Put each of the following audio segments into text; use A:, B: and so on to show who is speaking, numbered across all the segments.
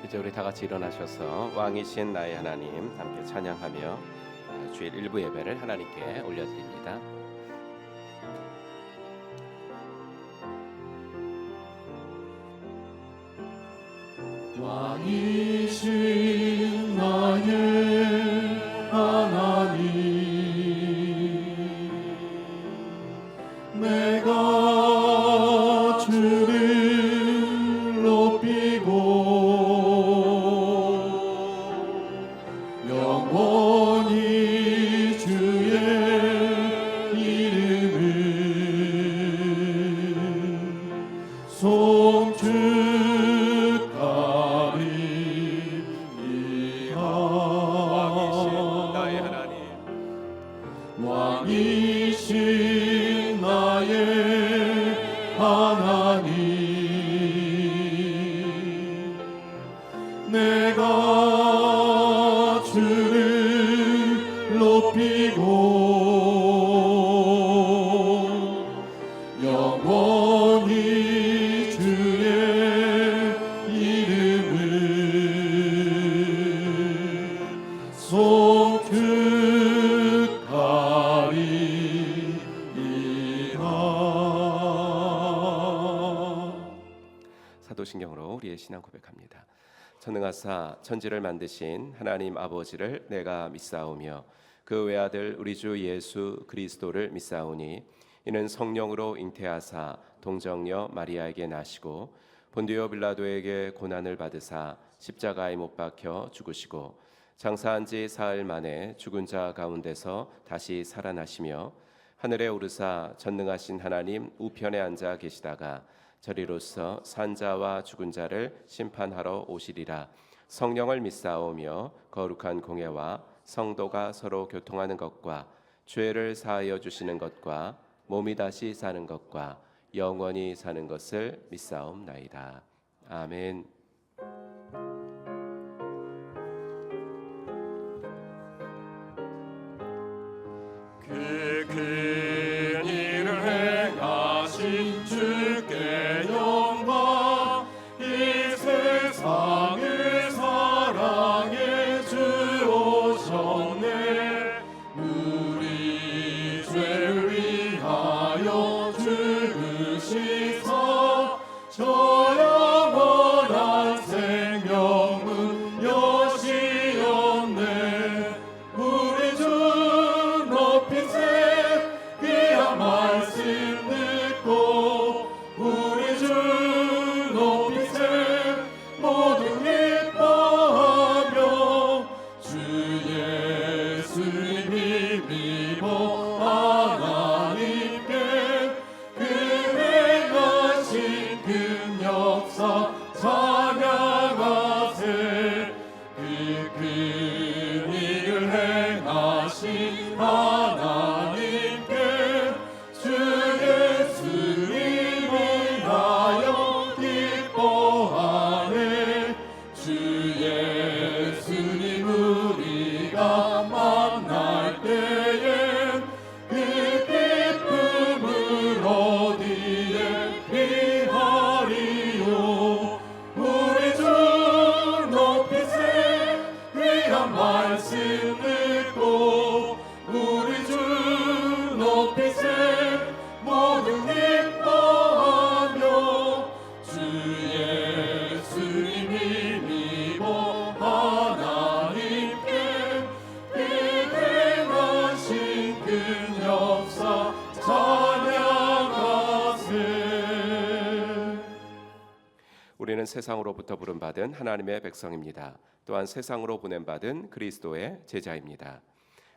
A: 이제 우리 다 같이 일어나셔서 왕이신 나의 하나님 함께 찬양하며 주일 일부 예배를 하나님께 올려드립니다.
B: 왕이신 나의 하나님, 내가 주를 높이고 영원히 주의 이름을 왕이신 나의 하나님, 내가 주를 높이고 영원히 주의 이름을
A: 사도신경으로 우리의 신앙 고백합니다. 전능하사 천지를 만드신 하나님 아버지를 내가 믿사오며 그 외아들 우리 주 예수 그리스도를 믿사오니 이는 성령으로 잉태하사 동정녀 마리아에게 나시고 본디오 빌라도에게 고난을 받으사 십자가에 못 박혀 죽으시고 장사한 지 사흘 만에 죽은 자 가운데서 다시 살아나시며 하늘에 오르사 전능하신 하나님 우편에 앉아 계시다가 저리로서 산자와 죽은 자를 심판하러 오시리라. 성령을 믿사오며 거룩한 공예와 성도가 서로 교통하는 것과 죄를 사하여 주시는 것과 몸이 다시 사는 것과 영원히 사는 것을 믿사옵나이다. 아멘.
B: 그 큰 일을 행하신 주께 영광, 이 세상을 사랑해 주오셨네. 우리 죄를 위하여 죽으시사 저 영원한 생명은 여시었네. 우리 주 높이세 귀한 말씀 듣고 우리 주 높이세 모두 기뻐하며 주 예수님 힘입어 하나님께 그 행하신 큰 역사 찬양하세. 그 큰 일을 행하신 하나님께 주 예수님 위하여 기뻐하네. 주 예수님 우리가 만날 때엔 그 기쁨을 어디에 비하리요. 우리 주 높이세 귀한 말씀 듣고 우리 주 높이세 모두 기뻐하며 주 예수님 힘입어 하나님께 그 행하신 큰 역사 찬양하세.
A: 우리는 세상으로부터 부름받은 하나님의 백성입니다. 또한 세상으로 보냄받은 그리스도의 제자입니다.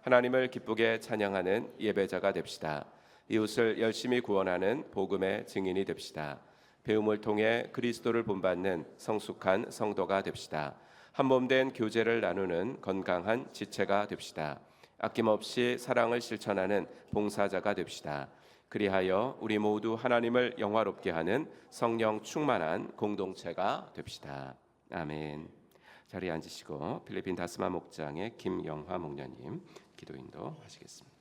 A: 하나님을 기쁘게 찬양하는 예배자가 됩시다. 이웃을 열심히 구원하는 복음의 증인이 됩시다. 배움을 통해 그리스도를 본받는 성숙한 성도가 됩시다. 한몸된 교제를 나누는 건강한 지체가 됩시다. 아낌없이 사랑을 실천하는 봉사자가 됩시다. 그리하여 우리 모두 하나님을 영화롭게 하는 성령 충만한 공동체가 됩시다. 아멘. 자리에 앉으시고 필리핀 다스마 목장의 김영화 목녀님 기도 인도하시겠습니다.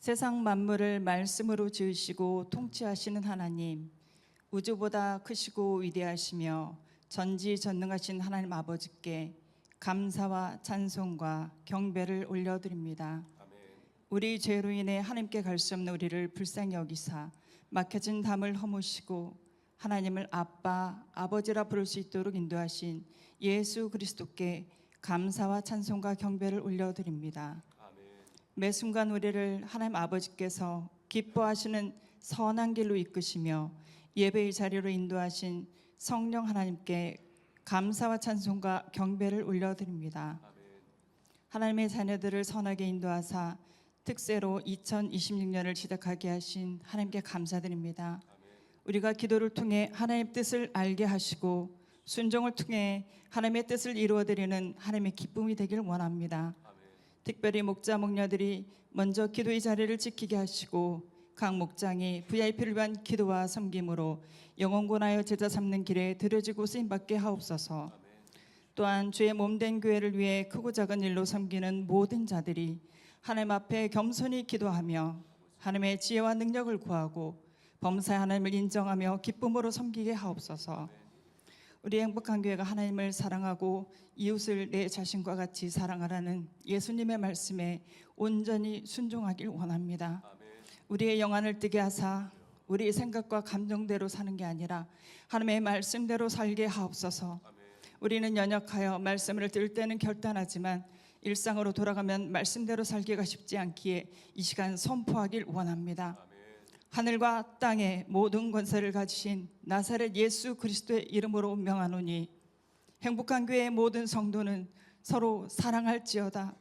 C: 세상 만물을 말씀으로 지으시고 통치하시는 하나님, 우주보다 크시고 위대하시며 전지전능하신 하나님 아버지께 감사와 찬송과 경배를 올려드립니다. 우리 죄로 인해 하나님께 갈 수 없는 우리를 불쌍히 여기사 막혀진 담을 허무시고 하나님을 아빠, 아버지라 부를 수 있도록 인도하신 예수 그리스도께 감사와 찬송과 경배를 올려드립니다. 매 순간 우리를 하나님 아버지께서 기뻐하시는 선한 길로 이끄시며 예배의 자리로 인도하신 성령 하나님께 감사와 찬송과 경배를 올려드립니다. 하나님의 자녀들을 선하게 인도하사 특세로 2026년을 시작하게 하신 하나님께 감사드립니다. 우리가 기도를 통해 하나님의 뜻을 알게 하시고 순종을 통해 하나님의 뜻을 이루어드리는 하나님의 기쁨이 되길 원합니다. 특별히 목자 목녀들이 먼저 기도의 자리를 지키게 하시고 각 목장이 VIP를 위한 기도와 섬김으로 영원권하여 제자 삼는 길에 들여지고 쓰임받게 하옵소서. 또한 주의 몸된 교회를 위해 크고 작은 일로 섬기는 모든 자들이 하나님 앞에 겸손히 기도하며 하나님의 지혜와 능력을 구하고 범사의 하나님을 인정하며 기쁨으로 섬기게 하옵소서. 우리 행복한 교회가 하나님을 사랑하고 이웃을 내 자신과 같이 사랑하라는 예수님의 말씀에 온전히 순종하길 원합니다. 우리의 영안을 뜨게 하사 우리의 생각과 감정대로 사는 게 아니라 하나님의 말씀대로 살게 하옵소서. 우리는 연약하여 말씀을 들을 때는 결단하지만 일상으로 돌아가면 말씀대로 살기가 쉽지 않기에 이 시간 선포하길 원합니다. 하늘과 땅의 모든 권세를 가지신 나사렛 예수 그리스도의 이름으로 명하노니 행복한 교회의 모든 성도는 서로 사랑할지어다,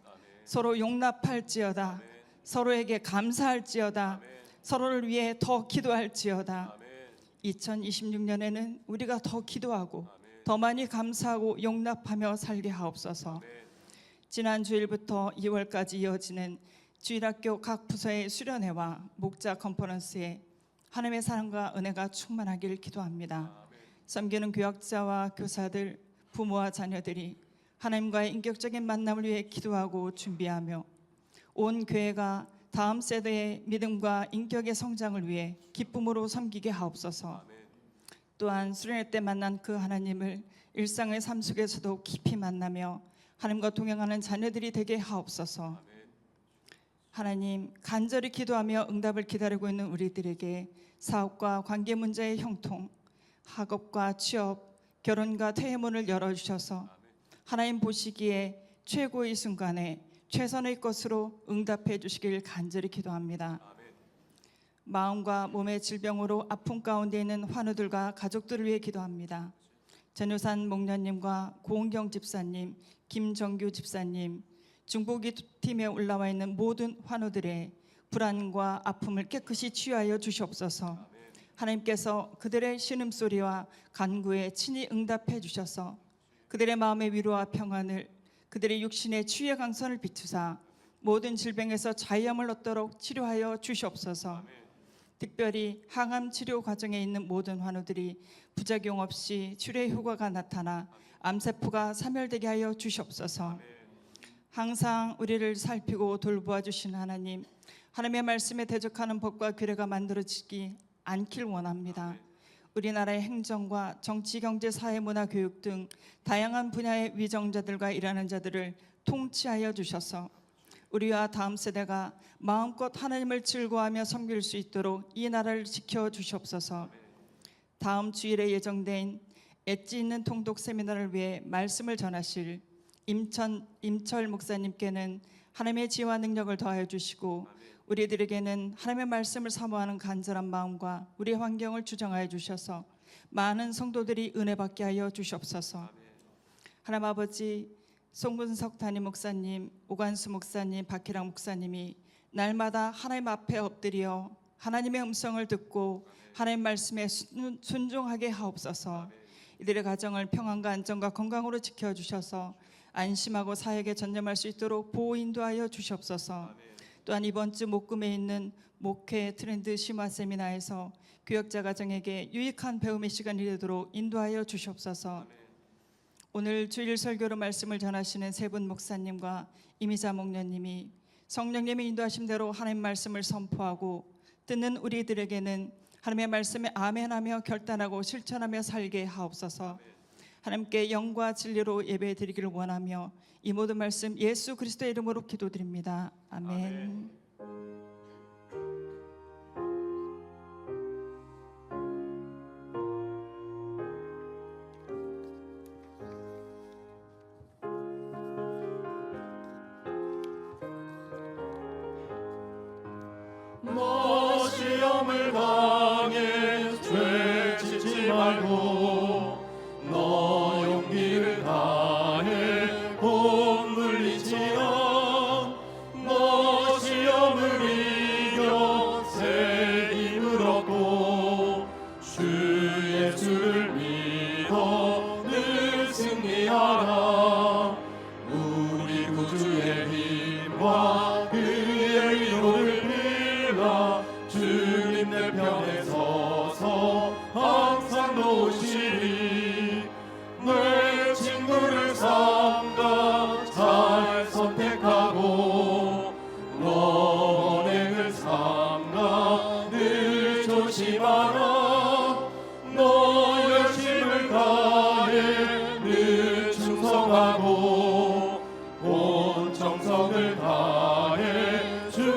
C: 서로 용납할지어다, 서로에게 감사할지어다, 서로를 위해 더 기도할지어다. 2026년에는 우리가 더 기도하고 더 많이 감사하고 용납하며 살게 하옵소서. 지난 주일부터 2월까지 이어지는 주일학교 각 부서의 수련회와 목자 컨퍼런스에 하나님의 사랑과 은혜가 충만하길 기도합니다. 섬기는 교역자와 교사들, 부모와 자녀들이 하나님과의 인격적인 만남을 위해 기도하고 준비하며 온 교회가 다음 세대의 믿음과 인격의 성장을 위해 기쁨으로 섬기게 하옵소서. 또한 수련회 때 만난 그 하나님을 일상의 삶 속에서도 깊이 만나며 하나님과 동행하는 자녀들이 되게 하옵소서. 하나님, 간절히 기도하며 응답을 기다리고 있는 우리들에게 사업과 관계 문제의 형통, 학업과 취업, 결혼과 퇴의 문을 열어주셔서 하나님 보시기에 최고의 순간에 최선의 것으로 응답해 주시길 간절히 기도합니다. 마음과 몸의 질병으로 아픔 가운데 있는 환우들과 가족들을 위해 기도합니다. 전효산 목녀님과 고은경 집사님, 김정규 집사님, 중보기도팀에 올라와 있는 모든 환우들의 불안과 아픔을 깨끗이 치유하여 주시옵소서. 하나님께서 그들의 신음소리와 간구에 친히 응답해 주셔서 그들의 마음의 위로와 평안을, 그들의 육신의 치유의 강선을 비추사 모든 질병에서 자유함을 얻도록 치료하여 주시옵소서. 특별히 항암 치료 과정에 있는 모든 환우들이 부작용 없이 치료의 효과가 나타나 암세포가 사멸되게 하여 주시옵소서. 항상 우리를 살피고 돌보아 주신 하나님, 하나님의 말씀에 대적하는 법과 규례가 만들어지지 않길 원합니다. 우리나라의 행정과 정치, 경제, 사회, 문화, 교육 등 다양한 분야의 위정자들과 일하는 자들을 통치하여 주셔서 우리와 다음 세대가 마음껏 하나님을 즐거워하며 섬길 수 있도록 이 나라를 지켜 주시옵소서. 다음 주일에 예정된 엣지 있는 통독 세미나를 위해 말씀을 전하실 임철 목사님께는 하나님의 지혜와 능력을 더하여 주시고 우리들에게는 하나님의 말씀을 사모하는 간절한 마음과 우리의 환경을 주정하여 주셔서 많은 성도들이 은혜 받게 하여 주시옵소서. 하나님 아버지, 송근석 담임 목사님, 오관수 목사님, 박희랑 목사님이 날마다 하나님 앞에 엎드려 하나님의 음성을 듣고 하나님 말씀에 순종하게 하옵소서. 이들의 가정을 평안과 안정과 건강으로 지켜주셔서 안심하고 사역에 전념할 수 있도록 보호 인도하여 주시옵소서. 또한 이번 주 목금에 있는 목회 트렌드 심화 세미나에서 교역자 가정에게 유익한 배움의 시간이 되도록 인도하여 주시옵소서. 오늘 주일 설교로 말씀을 전하시는 세 분 목사님과 이미자 목녀님이 성령님의 인도하심대로 하나님 말씀을 선포하고 듣는 우리들에게는 하나님의 말씀에 아멘하며 결단하고 실천하며 살게 하옵소서. 하나님께 영과 진리로 예배드리기를 원하며 이 모든 말씀 예수 그리스도의 이름으로 기도드립니다. 아멘.
B: 너 시험을 당해 죄 짓지 말고 너 용기를 다해 곧 물리치라. 너 시험을 이겨 새 힘을 얻고 주 예수를 믿어 늘 승리하라. 우리 구주의 힘과 그의 위로를 빌라. 주님 내 편에 서서 항상 놓으시리. 내 친구를 삼가 잘 선택하고 너 언행을 삼가 늘 조심하라. 너 열심을 다해 늘 충성하고 온 정성을 다해 주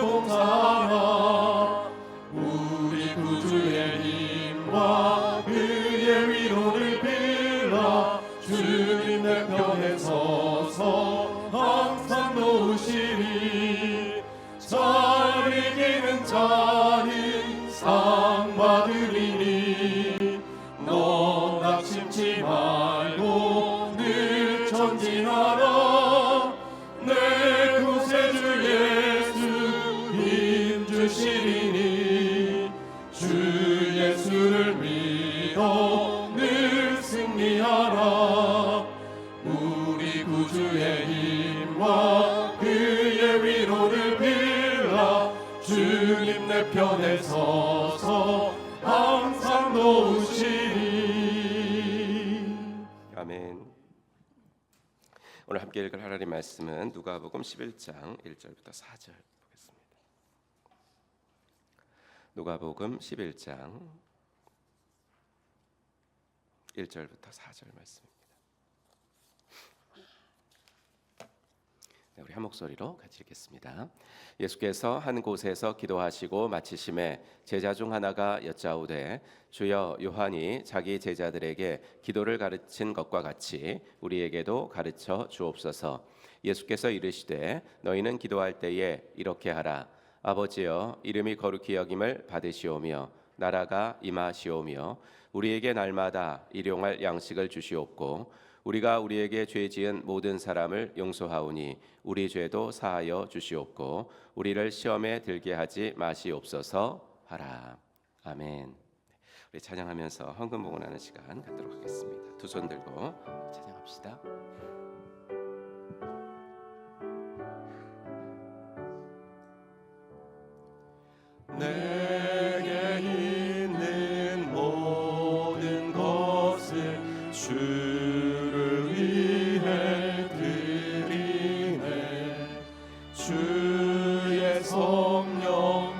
B: 봉사하라. 우리 구주의 힘과 그의 위로를 빌라. 주님 내 편에 서서 항상 놓으시리. 잘 이기는 자는 상 받으리니 너 낙심치 말고 늘 전진하라. 내 구세주 예수 힘 주시리니 주 예수를 믿어 늘 승리하라. 우리 구주의 힘과 그의 위로를 빌라. 주님 내 편에 서서 항상 놓으시리.
A: 아멘. 오늘 함께 읽을 하나님 말씀은 누가복음 11장 1절부터 4절 보겠습니다. 누가복음 11장 1절부터 4절 말씀입니다. 우리 한 목소리로 같이 읽겠습니다. 예수께서 한 곳에서 기도하시고 마치심에 제자 중 하나가 여짜오되 주여 요한이 자기 제자들에게 기도를 가르친 것과 같이 우리에게도 가르쳐 주옵소서. 예수께서 이르시되 너희는 기도할 때에 이렇게 하라. 아버지여 이름이 거룩히 여김을 받으시오며 나라가 임하시오며 우리에게 날마다 일용할 양식을 주시옵고 우리가 우리에게 죄 지은 모든 사람을 용서하오니 우리 죄도 사하여 주시옵고 우리를 시험에 들게 하지 마시옵소서 하라. 아멘. 우리 찬양하면서 헌금 봉헌하는 시간 갖도록 하겠습니다. 두 손 들고 찬양합시다.
B: 내게 있는 모든 것을 주를 위해 드리네. 주의 성령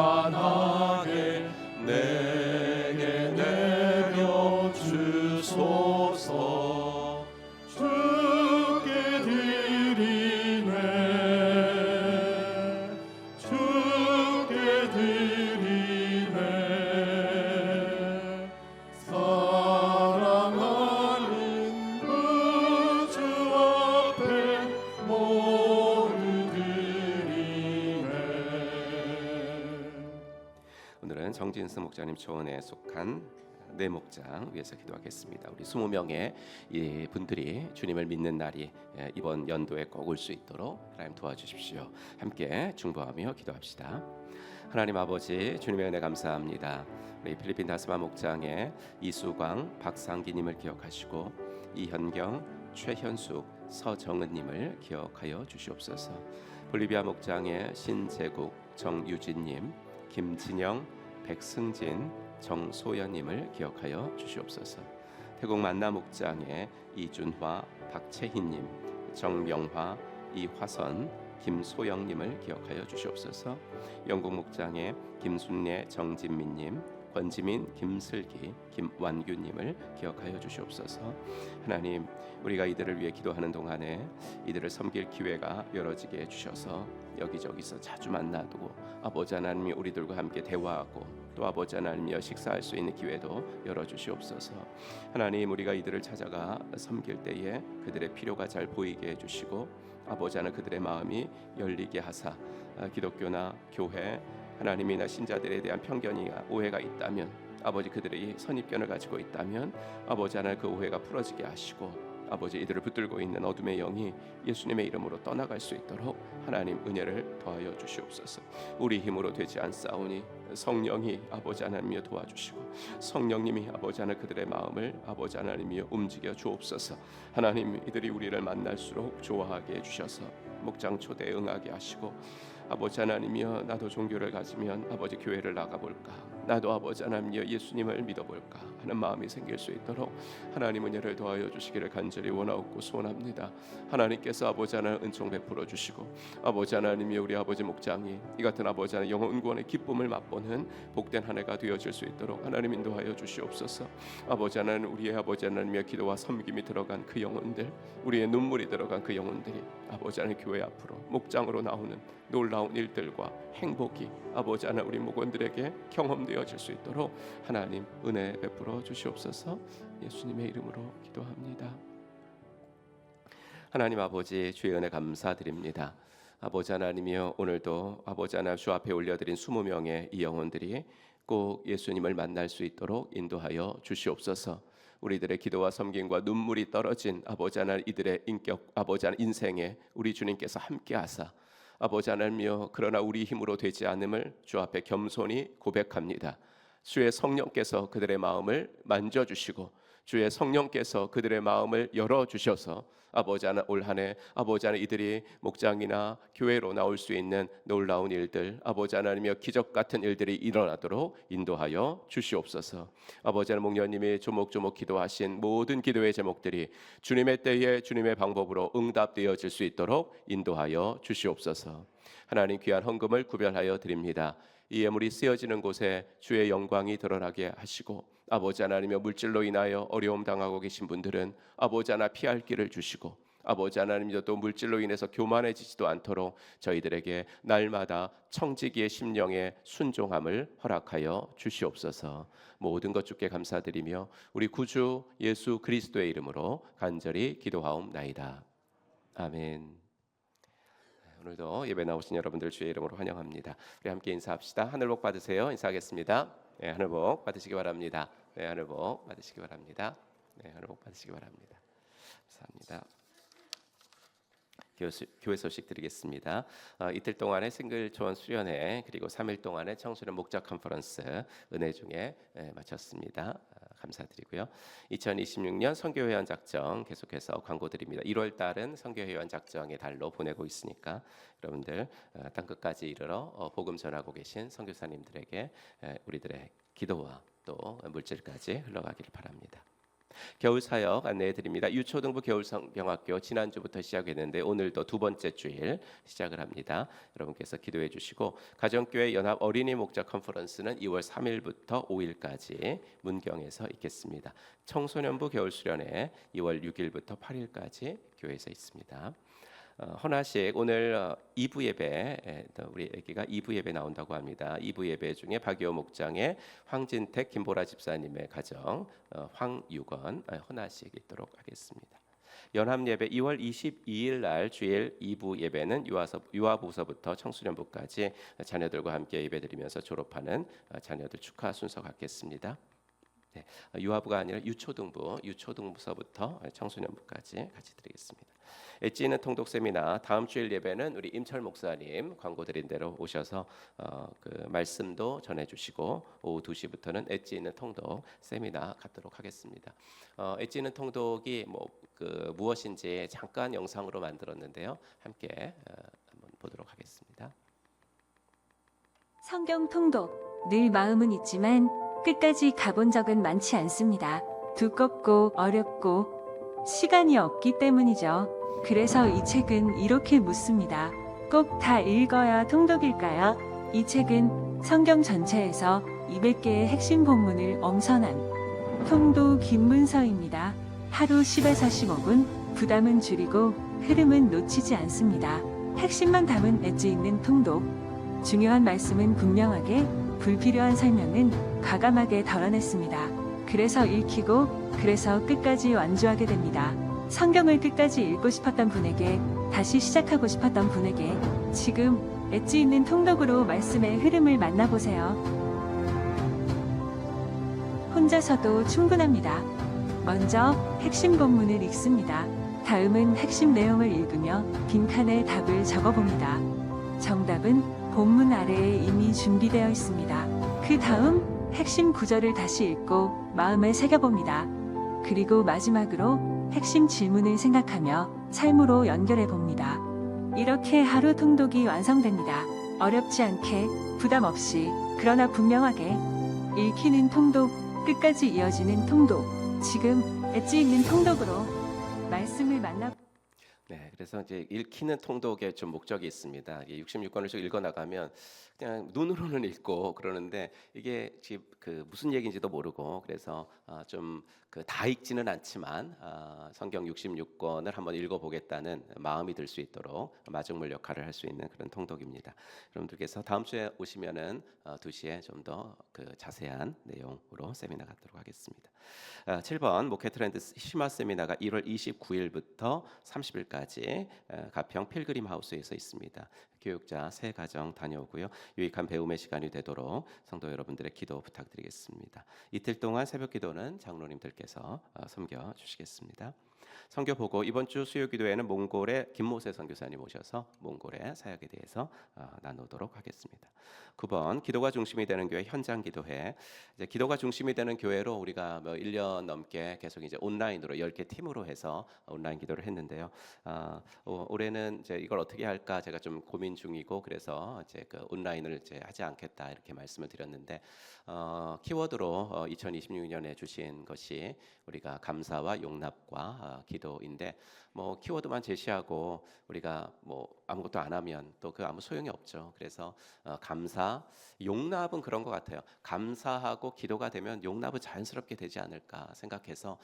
B: 충만하게 내게 내려 주소서. 주께 드리네. 주께 드리네. 사랑하는 구주 앞에 모두 드리네.
A: 오늘은 정진수 목자님 초원에 속한 내 목장 위해서 기도하겠습니다. 우리 20명의 이 분들이 주님을 믿는 날이 이번 연도에 꼭 올 수 있도록 하나님 도와주십시오. 함께 중보하며 기도합시다. 하나님 아버지, 주님의 은혜 감사합니다. 우리 필리핀 다스마 목장의 이수광, 박상기님을 기억하시고 이현경, 최현숙, 서정은님을 기억하여 주시옵소서. 볼리비아 목장의 신재국, 정유진님, 김진영, 백승진, 정소연님을 기억하여 주시옵소서. 태국 만나 목장의 이준화, 박채희님, 정명화, 이화선, 김소영님을 기억하여 주시옵소서. 영국 목장의 김순례 정진민님, 권지민, 김슬기, 김완규님을 기억하여 주시옵소서. 하나님, 우리가 이들을 위해 기도하는 동안에 이들을 섬길 기회가 열어지게 해주셔서 여기저기서 자주 만나고 아버지 하나님이 우리들과 함께 대화하고 또 아버지 하나님이여 식사할 수 있는 기회도 열어주시옵소서. 하나님, 우리가 이들을 찾아가 섬길 때에 그들의 필요가 잘 보이게 해주시고 아버지 하나님 그들의 마음이 열리게 하사 기독교나 교회 하나님이나 신자들에 대한 편견이나 오해가 있다면 아버지 그들이 선입견을 가지고 있다면 아버지 하나님 그 오해가 풀어지게 하시고 아버지 이들을 붙들고 있는 어둠의 영이 예수님의 이름으로 떠나갈 수 있도록 하나님 은혜를 더하여 주시옵소서. 우리 힘으로 되지 않사오니 성령이 아버지 하나님이여 도와주시고 성령님이 아버지 하나님 그들의 마음을 아버지 하나님이여 움직여 주옵소서. 하나님, 이들이 우리를 만날수록 좋아하게 해주셔서 목장 초대에 응하게 하시고 아버지 하나님이여 나도 종교를 가지면 아버지 교회를 나가볼까, 나도 아버지 하나님이여 예수님을 믿어볼까 하는 마음이 생길 수 있도록 하나님 은혜를 더하여 주시기를 간절히 원하옵고 소원합니다. 하나님께서 아버지 하나님 은총 베풀어 주시고 아버지 하나님이 우리 아버지 목장이 이 같은 아버지 하나님 영혼구원의 기쁨을 맛보는 복된 한 해가 되어질 수 있도록 하나님 인도하여 주시옵소서. 아버지 하나님, 우리의 아버지 하나님의 기도와 섬김이 들어간 그 영혼들, 우리의 눈물이 들어간 그 영혼들이 아버지 하나님 교회 앞으로 목장으로 나오는 놀라운 일들과 행복이 아버지 하나님 우리 목원들에게 경험되어질 수 있도록 하나님 은혜 베풀어 주시옵소서. 예수님의 이름으로 기도합니다. 하나님 아버지, 주의 은혜 감사드립니다. 아버지 하나님이여, 오늘도 아버지 하나님 주 앞에 올려드린 20명의 이 영혼들이 꼭 예수님을 만날 수 있도록 인도하여 주시옵소서. 우리들의 기도와 섬김과 눈물이 떨어진 아버지 하나님 이들의 인격 아버지 하나님 인생에 우리 주님께서 함께하사 아버지 하나님이여, 그러나 우리 힘으로 되지 않음을 주 앞에 겸손히 고백합니다. 주의 성령께서 그들의 마음을 만져주시고 주의 성령께서 그들의 마음을 열어주셔서 아버지 하나님 올 한 해 아버지 하나님 이들이 목장이나 교회로 나올 수 있는 놀라운 일들 아버지 하나님이여 기적 같은 일들이 일어나도록 인도하여 주시옵소서. 아버지 하나님 목녀님이 조목조목 기도하신 모든 기도의 제목들이 주님의 때에 주님의 방법으로 응답되어질 수 있도록 인도하여 주시옵소서. 하나님, 귀한 헌금을 구별하여 드립니다. 이 예물이 쓰여지는 곳에 주의 영광이 드러나게 하시고 아버지 하나님의 물질로 인하여 어려움 당하고 계신 분들은 아버지 하나 피할 길을 주시고 아버지 하나님도 또 물질로 인해서 교만해지지도 않도록 저희들에게 날마다 청지기의 심령의 순종함을 허락하여 주시옵소서. 모든 것 주께 감사드리며 우리 구주 예수 그리스도의 이름으로 간절히 기도하옵나이다. 아멘. 오늘도 예배 나오신 여러분들 주의 이름으로 환영합니다. 우리 함께 인사합시다. 하늘 복 받으세요. 인사하겠습니다. 네, 하늘 복 받으시기 바랍니다. 네, 하늘 복 받으시기 바랍니다. 네, 하늘 복 받으시기 바랍니다. 감사합니다. 교회 소식 드리겠습니다. 이틀 동안의 싱글 초원 수련회 그리고 3일 동안의 청소년 목자 컨퍼런스 은혜 중에 마쳤습니다. 감사드리고요. 2026년 선교회원 작정 계속해서 광고 드립니다. 1월 달은 선교회원 작정의 달로 보내고 있으니까 여러분들 땅끝까지 이르러 복음 전하고 계신 선교사님들에게 우리들의 기도와 또 물질까지 흘러가기를 바랍니다. 겨울 사역 안내해 드립니다. 유초등부 겨울성경학교 지난주부터 시작했는데 오늘도 두 번째 주일 시작을 합니다. 여러분께서 기도해 주시고 가정교회 연합 어린이 목자 컨퍼런스는 2월 3일부터 5일까지 문경에서 있겠습니다. 청소년부 겨울 수련회 2월 6일부터 8일까지 교회에서 있습니다. 헌화식 오늘 2부 예배 우리 애기가 2부 예배 나온다고 합니다. 2부 예배 중에 박이호 목장의 황진택 김보라 집사님의 가정 황유건 헌화식 있도록 하겠습니다. 연합 예배 2월 22일 날 주일 2부 예배는 유아부서부터 청소년부까지 자녀들과 함께 예배드리면서 졸업하는 자녀들 축하 순서 갖겠습니다. 네, 유아부가 아니라 유초등부서부터 청소년부까지 같이 드리겠습니다. 엣지 있는 통독 세미나 다음 주일 예배는 우리 임철 목사님 광고 드린 대로 오셔서 그 말씀도 전해주시고 오후 2시부터는 엣지 있는 통독 세미나 갖도록 하겠습니다. 엣지 있는 통독이 무엇인지 잠깐 영상으로 만들었는데요. 함께 한번 보도록 하겠습니다.
D: 성경 통독 늘 마음은 있지만 끝까지 가본 적은 많지 않습니다. 두껍고 어렵고 시간이 없기 때문이죠. 그래서 이 책은 이렇게 묻습니다. 꼭 다 읽어야 통독일까요? 이 책은 성경 전체에서 200개의 핵심 본문을 엄선한 통독 긴 문서입니다. 하루 10에서 15분, 부담은 줄이고 흐름은 놓치지 않습니다. 핵심만 담은 엣지 있는 통독. 중요한 말씀은 분명하게, 불필요한 설명은 과감하게 덜어냈습니다. 그래서 읽히고, 그래서 끝까지 완주하게 됩니다. 성경을 끝까지 읽고 싶었던 분에게, 다시 시작하고 싶었던 분에게 지금 엣지 있는 통독으로 말씀의 흐름을 만나보세요. 혼자서도 충분합니다. 먼저 핵심 본문을 읽습니다. 다음은 핵심 내용을 읽으며 빈칸에 답을 적어봅니다. 정답은 본문 아래에 이미 준비되어 있습니다. 그 다음 핵심 구절을 다시 읽고 마음에 새겨봅니다. 그리고 마지막으로 핵심 질문을 생각하며 삶으로 연결해 봅니다. 이렇게 하루 통독이 완성됩니다. 어렵지 않게, 부담 없이, 그러나 분명하게 읽히는 통독, 끝까지 이어지는 통독. 지금 엣지 있는 통독으로 말씀을 만나.
A: 네, 그래서 이제 읽히는 통독에 좀 목적이 있습니다. 66권을 쭉 읽어 나가면 그냥 눈으로는 읽고 그러는데 이게 지금 그 무슨 얘기인지도 모르고 그래서 좀 그 다 읽지는 않지만 성경 66권을 한번 읽어보겠다는 마음이 들 수 있도록 마중물 역할을 할 수 있는 그런 통독입니다. 여러분들께서 다음 주에 오시면은 2시에 좀 더 그 자세한 내용으로 세미나 갖도록 하겠습니다. 7번 목회 트렌드 심화 세미나가 1월 29일부터 30일까지 가평 필그림 하우스에서 있습니다. 교육자 새 가정 다녀오고요. 유익한 배움의 시간이 되도록 성도 여러분들의 기도 부탁드리겠습니다. 이틀 동안 새벽 기도는 장로님들께서 섬겨 주시겠습니다. 선교 보고 이번 주 수요 기도에는 몽골의 김모세 선교사님 오셔서 몽골의 사역에 대해서 나누도록 하겠습니다. 9번 기도가 중심이 되는 교회 현장 기도회. 이제 기도가 중심이 되는 교회로 우리가 1년 넘게 계속 이제 온라인으로 10개 팀으로 해서 온라인 기도를 했는데요. 올해는 이제 이걸 어떻게 할까 제가 좀 고민 중이고 그래서 이제 그 온라인을 이제 하지 않겠다 이렇게 말씀을 드렸는데 키워드로 2026년에 주신 것이 우리가 감사와 용납과 기도인데 뭐 키워드만 제시하고 우리가 뭐 아무것도 안 하면 또 그 아무 소용이 없죠. 그래서 감사, 용납은 그런 것 같아요. 감사하고 기도가 되면 용납은 자연스럽게 되지 않을까 생각해서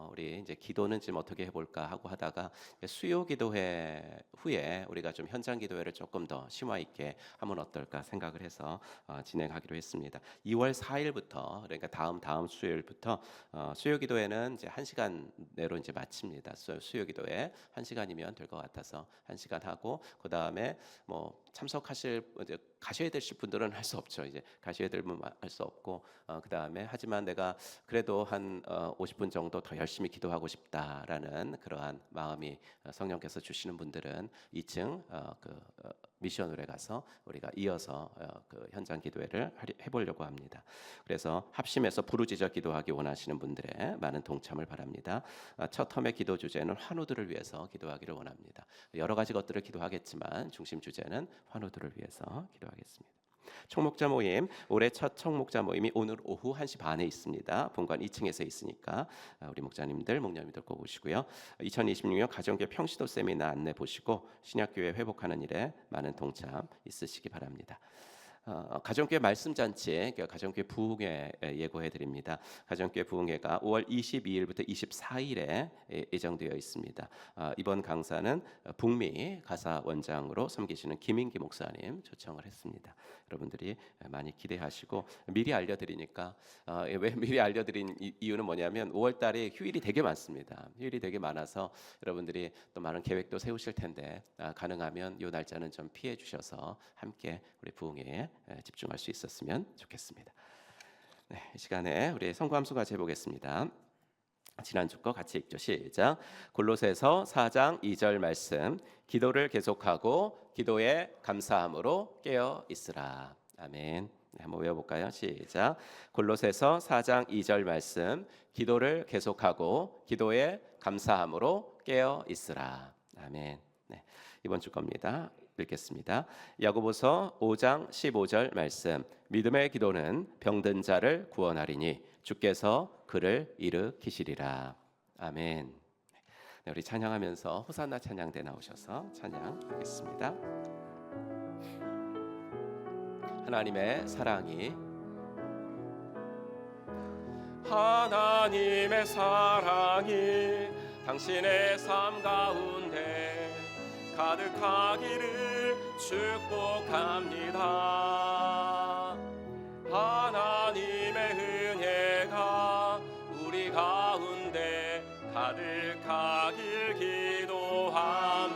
A: 우리 이제 기도는 지금 어떻게 해볼까 하고 하다가 수요 기도회 후에 우리가 좀 현장 기도회를 조금 더 심화 있게 하면 어떨까 생각을 해서 진행하기로 했습니다. 2월 4일부터 그러니까 다음 수요일부터 수요 기도회는 이제 1시간 내로 이제 마칩니다. 수요 기도회 1시간이면 될 것 같아서 1시간 하고 그 다음에 뭐 이제 가셔야 되실 분들은 할 수 없죠. 이제 가셔야 될 분은 할 수 없고 그 다음에 하지만 내가 그래도 한 50분 정도 더 열심히 기도하고 싶다라는 그러한 마음이 성령께서 주시는 분들은 2층 미션홀에 가서 우리가 이어서 그 현장 기도회를 해보려고 합니다. 그래서 합심해서 부르짖어 기도하기 원하시는 분들의 많은 동참을 바랍니다. 첫 텀의 기도 주제는 환우들을 위해서 기도하기를 원합니다. 여러 가지 것들을 기도하겠지만 중심 주제는 환우들을 위해서 기도하겠습니다. 총목자 모임, 올해 첫 총목자 모임이 오늘 오후 1시 반에 있습니다. 본관 2층에서 있으니까 우리 목자님들, 목녀님들 꼭 오시고요. 2026년 가정교회 평시도 세미나 안내 보시고 신약교회 회복하는 일에 많은 동참 있으시기 바랍니다. 가정교회 말씀잔치, 가정교회 부흥회 예고해 드립니다. 가정교회 부흥회가 5월 22일부터 24일에 예정되어 있습니다. 이번 강사는 북미 가사 원장으로 섬기시는 김인기 목사님 초청을 했습니다. 여러분들이 많이 기대하시고 미리 알려드리니까 왜 미리 알려드린 이유는 뭐냐면 5월달에 휴일이 되게 많습니다. 휴일이 되게 많아서 여러분들이 또 많은 계획도 세우실 텐데 가능하면 이 날짜는 좀 피해 주셔서 함께 우리 부흥회에 집중할 수 있었으면 좋겠습니다. 네, 이 시간에 우리 성구 함수 같이 해보겠습니다. 지난주 거 같이 읽죠. 시작. 골로새서 4장 2절 말씀. 기도를 계속하고 기도에 감사함으로 깨어 있으라. 아멘. 네, 한번 외워볼까요? 시작. 골로새서 4장 2절 말씀. 기도를 계속하고 기도에 감사함으로 깨어 있으라. 아멘. 네, 이번 주 겁니다. 읽겠습니다. 야고보서 5장 15절 말씀. 믿음의 기도는 병든 자를 구원하리니 주께서 그를 일으키시리라. 아멘. 네, 우리 찬양하면서 호산나 찬양대 나오셔서 찬양하겠습니다. 하나님의 사랑이 하나님의 사랑이 당신의 삶 가운데 가득하기를 축복합니다. 하나님의 은혜가 우리 가운데 가득하길 기도합니다.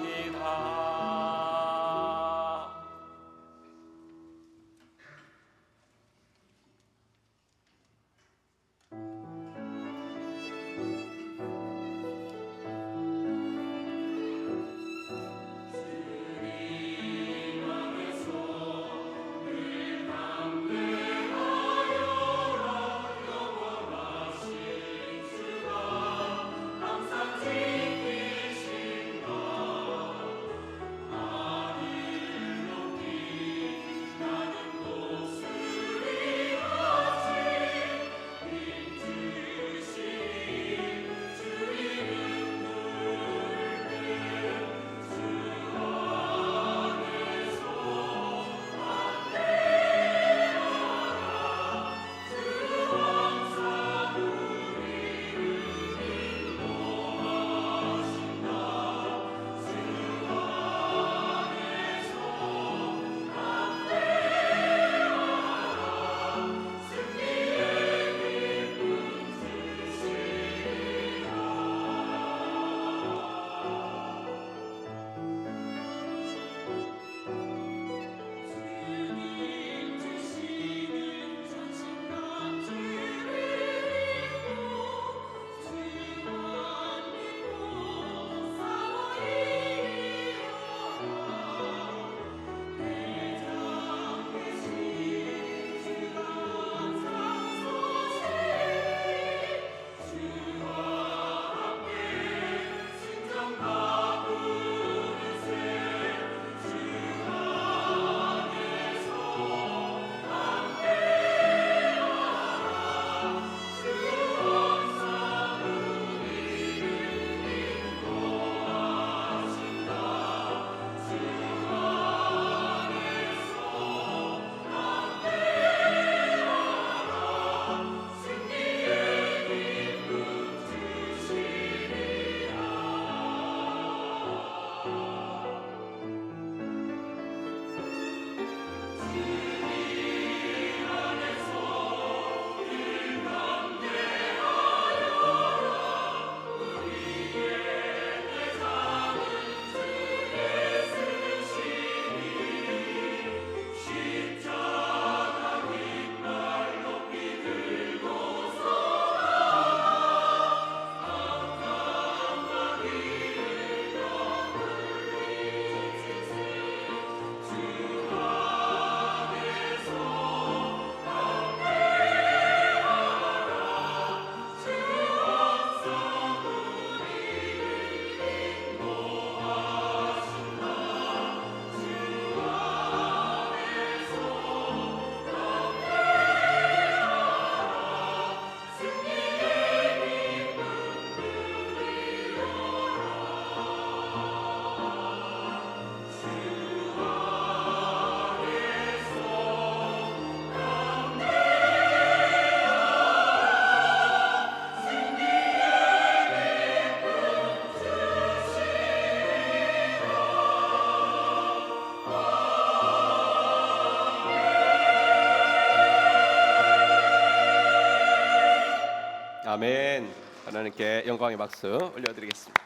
A: 아멘. 하나님께 영광의 박수 올려드리겠습니다.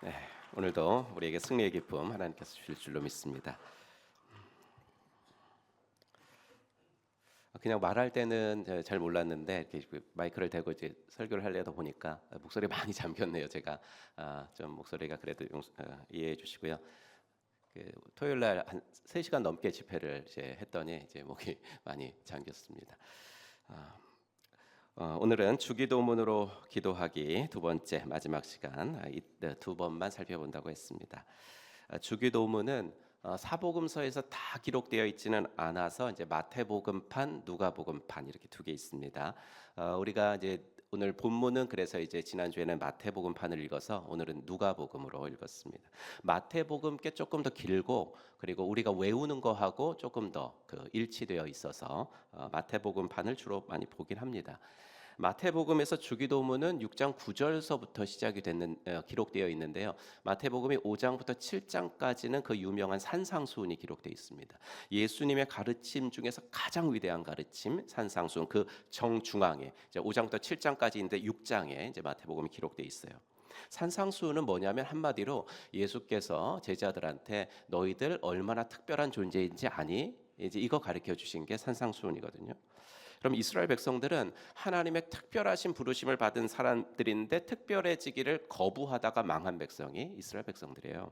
A: 네, 오늘도 우리에게 승리의 기쁨 하나님께서 주실 줄로 믿습니다. 그냥 말할 때는 잘 몰랐는데 이렇게 마이크를 대고 이제 설교를 하려다 보니까 목소리가 많이 잠겼네요. 제가 좀 목소리가 그래도 이해해 주시고요. 토요일 날 한 3시간 넘게 집회를 이제 했더니 이제 목이 많이 잠겼습니다. 오늘은 주기도문으로 기도하기 두 번째 마지막 시간 이 두 번만 살펴본다고 했습니다. 주기도문은 사복음서에서 다 기록되어 있지는 않아서 이제 마태복음판, 누가복음판 이렇게 두 개 있습니다. 우리가 이제 오늘 본문은 그래서 이제 지난주에는 마태복음판을 읽어서 오늘은 누가복음으로 읽었습니다. 마태복음 께 조금 더 길고 그리고 우리가 외우는 거하고 조금 더 일치되어 있어서 마태복음판을 주로 많이 보긴 합니다. 마태복음에서 주기도문은 6장 9절서부터 시작이 기록되어 있는데요. 마태복음이 5장부터 7장까지는 그 유명한 산상수훈이 기록되어 있습니다. 예수님의 가르침 중에서 가장 위대한 가르침 산상수훈 그 정중앙에 이제 5장부터 7장까지인데 6장에 이제 마태복음이 기록되어 있어요. 산상수훈은 뭐냐면 한마디로 예수께서 제자들한테 너희들 얼마나 특별한 존재인지 아니? 이제 이거 가르쳐 주신 게 산상수훈이거든요. 그럼 이스라엘 백성들은 하나님의 특별하신 부르심을 받은 사람들인데 특별해지기를 거부하다가 망한 백성이 이스라엘 백성들이에요.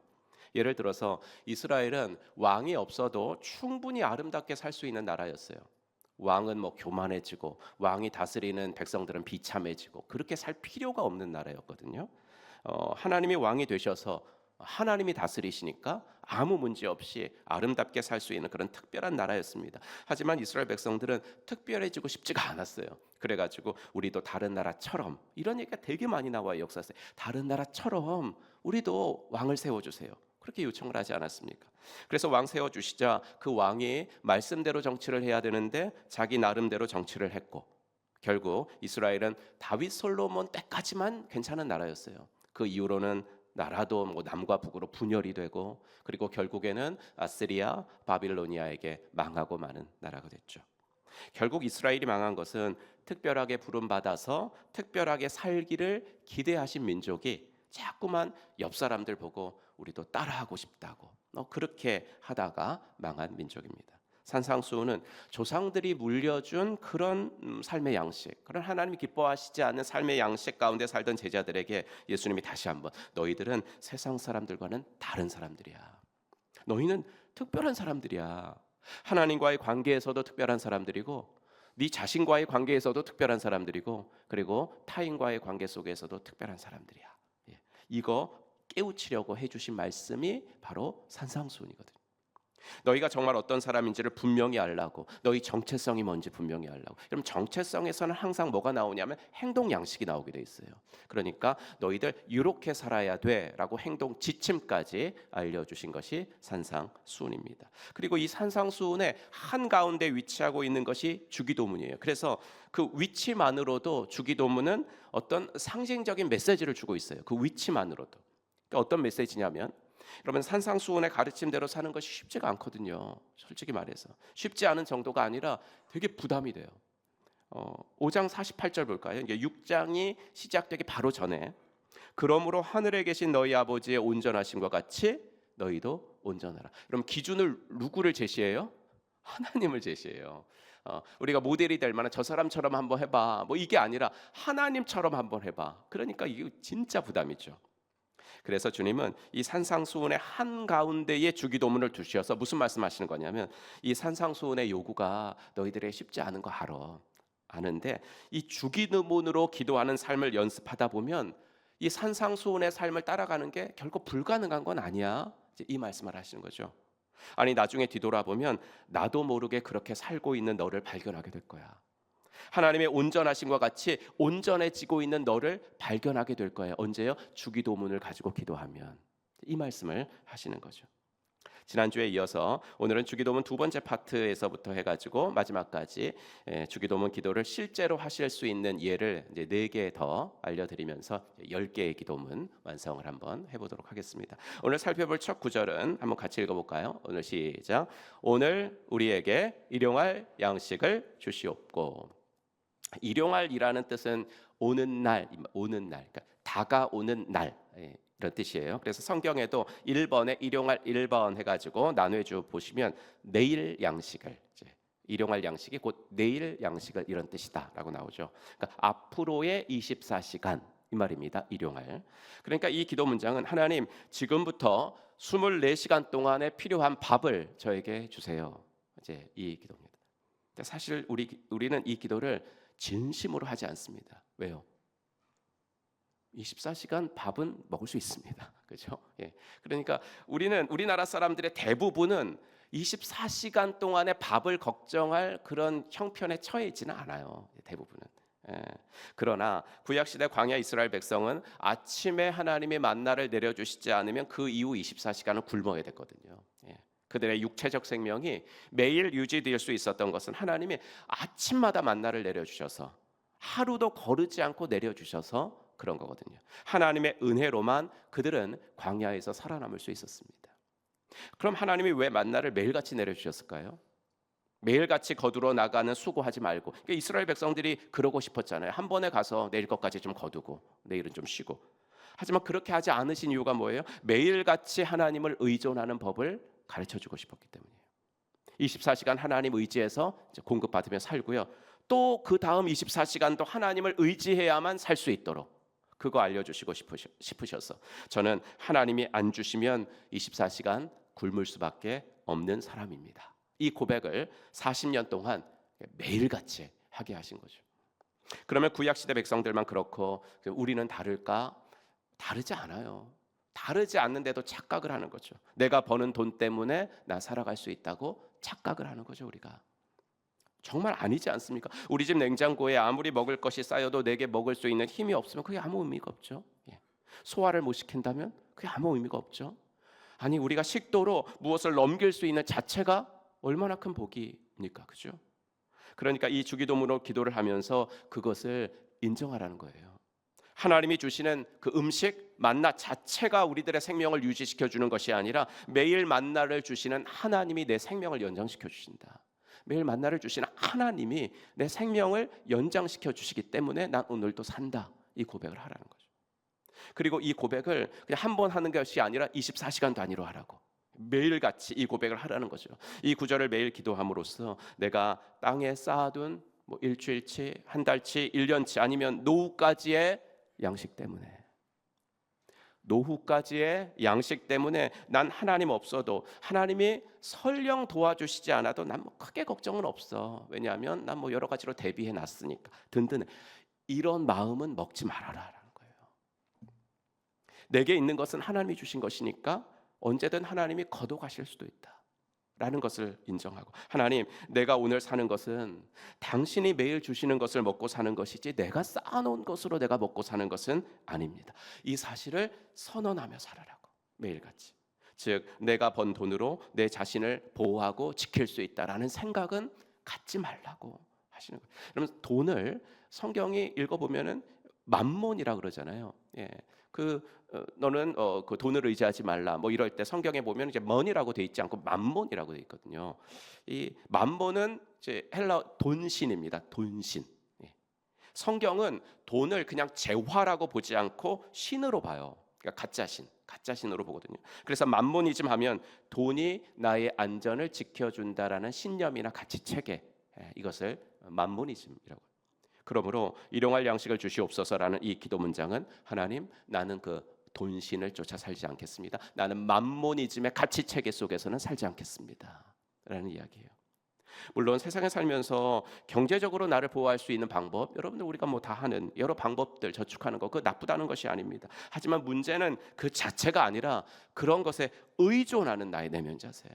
A: 예를 들어서 이스라엘은 왕이 없어도 충분히 아름답게 살 수 있는 나라였어요. 왕은 교만해지고 왕이 다스리는 백성들은 비참해지고 그렇게 살 필요가 없는 나라였거든요. 하나님이 왕이 되셔서 하나님이 다스리시니까 아무 문제 없이 아름답게 살 수 있는 그런 특별한 나라였습니다. 하지만 이스라엘 백성들은 특별해지고 싶지가 않았어요. 그래가지고 우리도 다른 나라처럼 이런 얘기가 되게 많이 나와요. 역사에 다른 나라처럼 우리도 왕을 세워주세요. 그렇게 요청을 하지 않았습니까? 그래서 왕 세워주시자 그 왕이 말씀대로 정치를 해야 되는데 자기 나름대로 정치를 했고 결국 이스라엘은 다윗 솔로몬 때까지만 괜찮은 나라였어요. 그 이후로는 나라도 남과 북으로 분열이 되고 그리고 결국에는 아스리아, 바빌로니아에게 망하고 마는 나라가 됐죠. 결국 이스라엘이 망한 것은 특별하게 부름받아서 특별하게 살기를 기대하신 민족이 자꾸만 옆 사람들 보고 우리도 따라하고 싶다고 그렇게 하다가 망한 민족입니다. 산상수훈은 조상들이 물려준 그런 삶의 양식, 그런 하나님이 기뻐하시지 않는 삶의 양식 가운데 살던 제자들에게 예수님이 다시 한번 너희들은 세상 사람들과는 다른 사람들이야. 너희는 특별한 사람들이야. 하나님과의 관계에서도 특별한 사람들이고 네 자신과의 관계에서도 특별한 사람들이고 그리고 타인과의 관계 속에서도 특별한 사람들이야. 이거 깨우치려고 해주신 말씀이 바로 산상수훈이거든요. 너희가 정말 어떤 사람인지를 분명히 알라고 너희 정체성이 뭔지 분명히 알라고. 그럼 정체성에서는 항상 뭐가 나오냐면 행동 양식이 나오게 돼 있어요. 그러니까 너희들 이렇게 살아야 돼라고 행동 지침까지 알려주신 것이 산상수훈입니다. 그리고 이 산상수훈의 한가운데 위치하고 있는 것이 주기도문이에요. 그래서 그 위치만으로도 주기도문은 어떤 상징적인 메시지를 주고 있어요. 그 위치만으로도. 그러니까 어떤 메시지냐면 여러분 산상수훈의 가르침대로 사는 것이 쉽지가 않거든요. 솔직히 말해서 쉽지 않은 정도가 아니라 되게 부담이 돼요. 5장 48절 볼까요? 이게 6장이 시작되기 바로 전에 그러므로 하늘에 계신 너희 아버지의 온전하심과 같이 너희도 온전하라. 그럼 기준을 누구를 제시해요? 하나님을 제시해요. 우리가 모델이 될 만한 저 사람처럼 한번 해봐 이게 아니라 하나님처럼 한번 해봐. 그러니까 이게 진짜 부담이죠. 그래서 주님은 이 산상수훈의 한가운데에 주기도문을 두셔서 무슨 말씀하시는 거냐면 이 산상수훈의 요구가 너희들의 쉽지 않은 거 아는데 이 주기도문으로 기도하는 삶을 연습하다 보면 이 산상수훈의 삶을 따라가는 게 결코 불가능한 건 아니야. 이 말씀을 하시는 거죠. 아니 나중에 뒤돌아보면 나도 모르게 그렇게 살고 있는 너를 발견하게 될 거야. 하나님의 온전하심과 같이 온전해지고 있는 너를 발견하게 될 거예요. 언제요? 주기도문을 가지고 기도하면. 이 말씀을 하시는 거죠. 지난주에 이어서 오늘은 주기도문 두 번째 파트에서부터 해가지고 마지막까지 주기도문 기도를 실제로 하실 수 있는 예를 이제 4개 더 알려드리면서 10개의 기도문 완성을 한번 해보도록 하겠습니다. 오늘 살펴볼 첫 구절은 한번 같이 읽어볼까요? 오늘 시작. 오늘 우리에게 일용할 양식을 주시옵고. 일용할이라는 뜻은 오는 날, 그러니까 다가오는 날 이런 뜻이에요. 그래서 성경에도 1번에 일용할 1번 해가지고 나눠줘 보시면 내일 양식을 일용할 양식이 곧 내일 양식을 이런 뜻이다라고 나오죠. 그러니까 앞으로의 24시간 이 말입니다. 일용할. 그러니까 이 기도 문장은 하나님 지금부터 24시간 동안에 필요한 밥을 저에게 주세요. 이제 이 기도입니다. 사실 우리는 이 기도를 진심으로 하지 않습니다. 왜요? 24시간 밥은 먹을 수 있습니다. 그렇죠? 예. 그러니까 우리나라 사람들의 대부분은 24시간 동안의 밥을 걱정할 그런 형편에 처해 있지는 않아요. 대부분은. 예. 그러나 구약시대 광야 이스라엘 백성은 아침에 하나님이 만나를 내려주시지 않으면 그 이후 24시간을 굶어야 됐거든요. 예. 그들의 육체적 생명이 매일 유지될 수 있었던 것은 하나님이 아침마다 만나를 내려주셔서 하루도 거르지 않고 내려주셔서 그런 거거든요. 하나님의 은혜로만 그들은 광야에서 살아남을 수 있었습니다. 그럼 하나님이 왜 만나를 매일같이 내려주셨을까요? 매일같이 거두러 나가는 수고하지 말고. 그러니까 이스라엘 백성들이 그러고 싶었잖아요. 한 번에 가서 내일 것까지 좀 거두고 내일은 좀 쉬고. 하지만 그렇게 하지 않으신 이유가 뭐예요? 매일같이 하나님을 의존하는 법을 가르쳐주고 싶었기 때문이에요. 24시간 하나님 의지해서 공급받으며 살고요. 또 그 다음 24시간도 하나님을 의지해야만 살 수 있도록 그거 알려주시고 싶으셔서 저는 하나님이 안 주시면 24시간 굶을 수밖에 없는 사람입니다. 이 고백을 40년 동안 매일같이 하게 하신 거죠. 그러면 구약시대 백성들만 그렇고 우리는 다를까? 다르지 않아요. 다르지 않는데도 착각을 하는 거죠. 내가 버는 돈 때문에 나 살아갈 수 있다고 착각을 하는 거죠. 우리가 정말 아니지 않습니까? 우리 집 냉장고에 아무리 먹을 것이 쌓여도 내게 먹을 수 있는 힘이 없으면 그게 아무 의미가 없죠. 소화를 못 시킨다면 그게 아무 의미가 없죠. 아니 우리가 식도로 무엇을 넘길 수 있는 자체가 얼마나 큰 복입니까? 그죠? 그러니까 이 주기도문으로 기도를 하면서 그것을 인정하라는 거예요. 하나님이 주시는 그 음식 만나 자체가 우리들의 생명을 유지시켜 주는 것이 아니라 매일 만나를 주시는 하나님이 내 생명을 연장시켜 주신다. 매일 만나를 주시는 하나님이 내 생명을 연장시켜 주시기 때문에 난 오늘도 산다. 이 고백을 하라는 거죠. 그리고 이 고백을 그냥 한 번 하는 것이 아니라 24시간 단위로 하라고. 매일같이 이 고백을 하라는 거죠. 이 구절을 매일 기도함으로써 내가 땅에 쌓아둔 일주일치, 한 달치, 1년치 아니면 노후까지의 양식 때문에 난 하나님 없어도 하나님이 설령 도와주시지 않아도 난 크게 걱정은 없어. 왜냐하면 난 여러 가지로 대비해 놨으니까 든든해. 이런 마음은 먹지 말아라라는 거예요. 내게 있는 것은 하나님이 주신 것이니까 언제든 하나님이 거둬가실 수도 있다 라는 것을 인정하고, 하나님 내가 오늘 사는 것은 당신이 매일 주시는 것을 먹고 사는 것이지 내가 쌓아놓은 것으로 내가 먹고 사는 것은 아닙니다. 이 사실을 선언하며 살아라고. 매일같이. 즉 내가 번 돈으로 내 자신을 보호하고 지킬 수 있다라는 생각은 갖지 말라고 하시는 거예요. 그러면 돈을 성경이 읽어보면은 만몬이라 그러잖아요. 너는 그 돈을 의지하지 말라. 이럴 때 성경에 보면 이제 money라고 돼 있지 않고 만몬이라고 돼 있거든요. 이 만몬은 이제 헬라 돈신입니다. 돈신. 성경은 돈을 그냥 재화라고 보지 않고 신으로 봐요. 그러니까 가짜신으로 보거든요. 그래서 만모니즘 하면 돈이 나의 안전을 지켜준다라는 신념이나 가치 체계, 이것을 만모니즘이라고. 그러므로 일용할 양식을 주시옵소서라는 이 기도 문장은 하나님 나는 그 돈신을 쫓아 살지 않겠습니다. 나는 만모니즘의 가치 체계 속에서는 살지 않겠습니다 라는 이야기예요. 물론 세상에 살면서 경제적으로 나를 보호할 수 있는 방법, 여러분들 우리가 다 하는 여러 방법들, 저축하는 거, 그거 나쁘다는 것이 아닙니다. 하지만 문제는 그 자체가 아니라 그런 것에 의존하는 나의 내면 자세,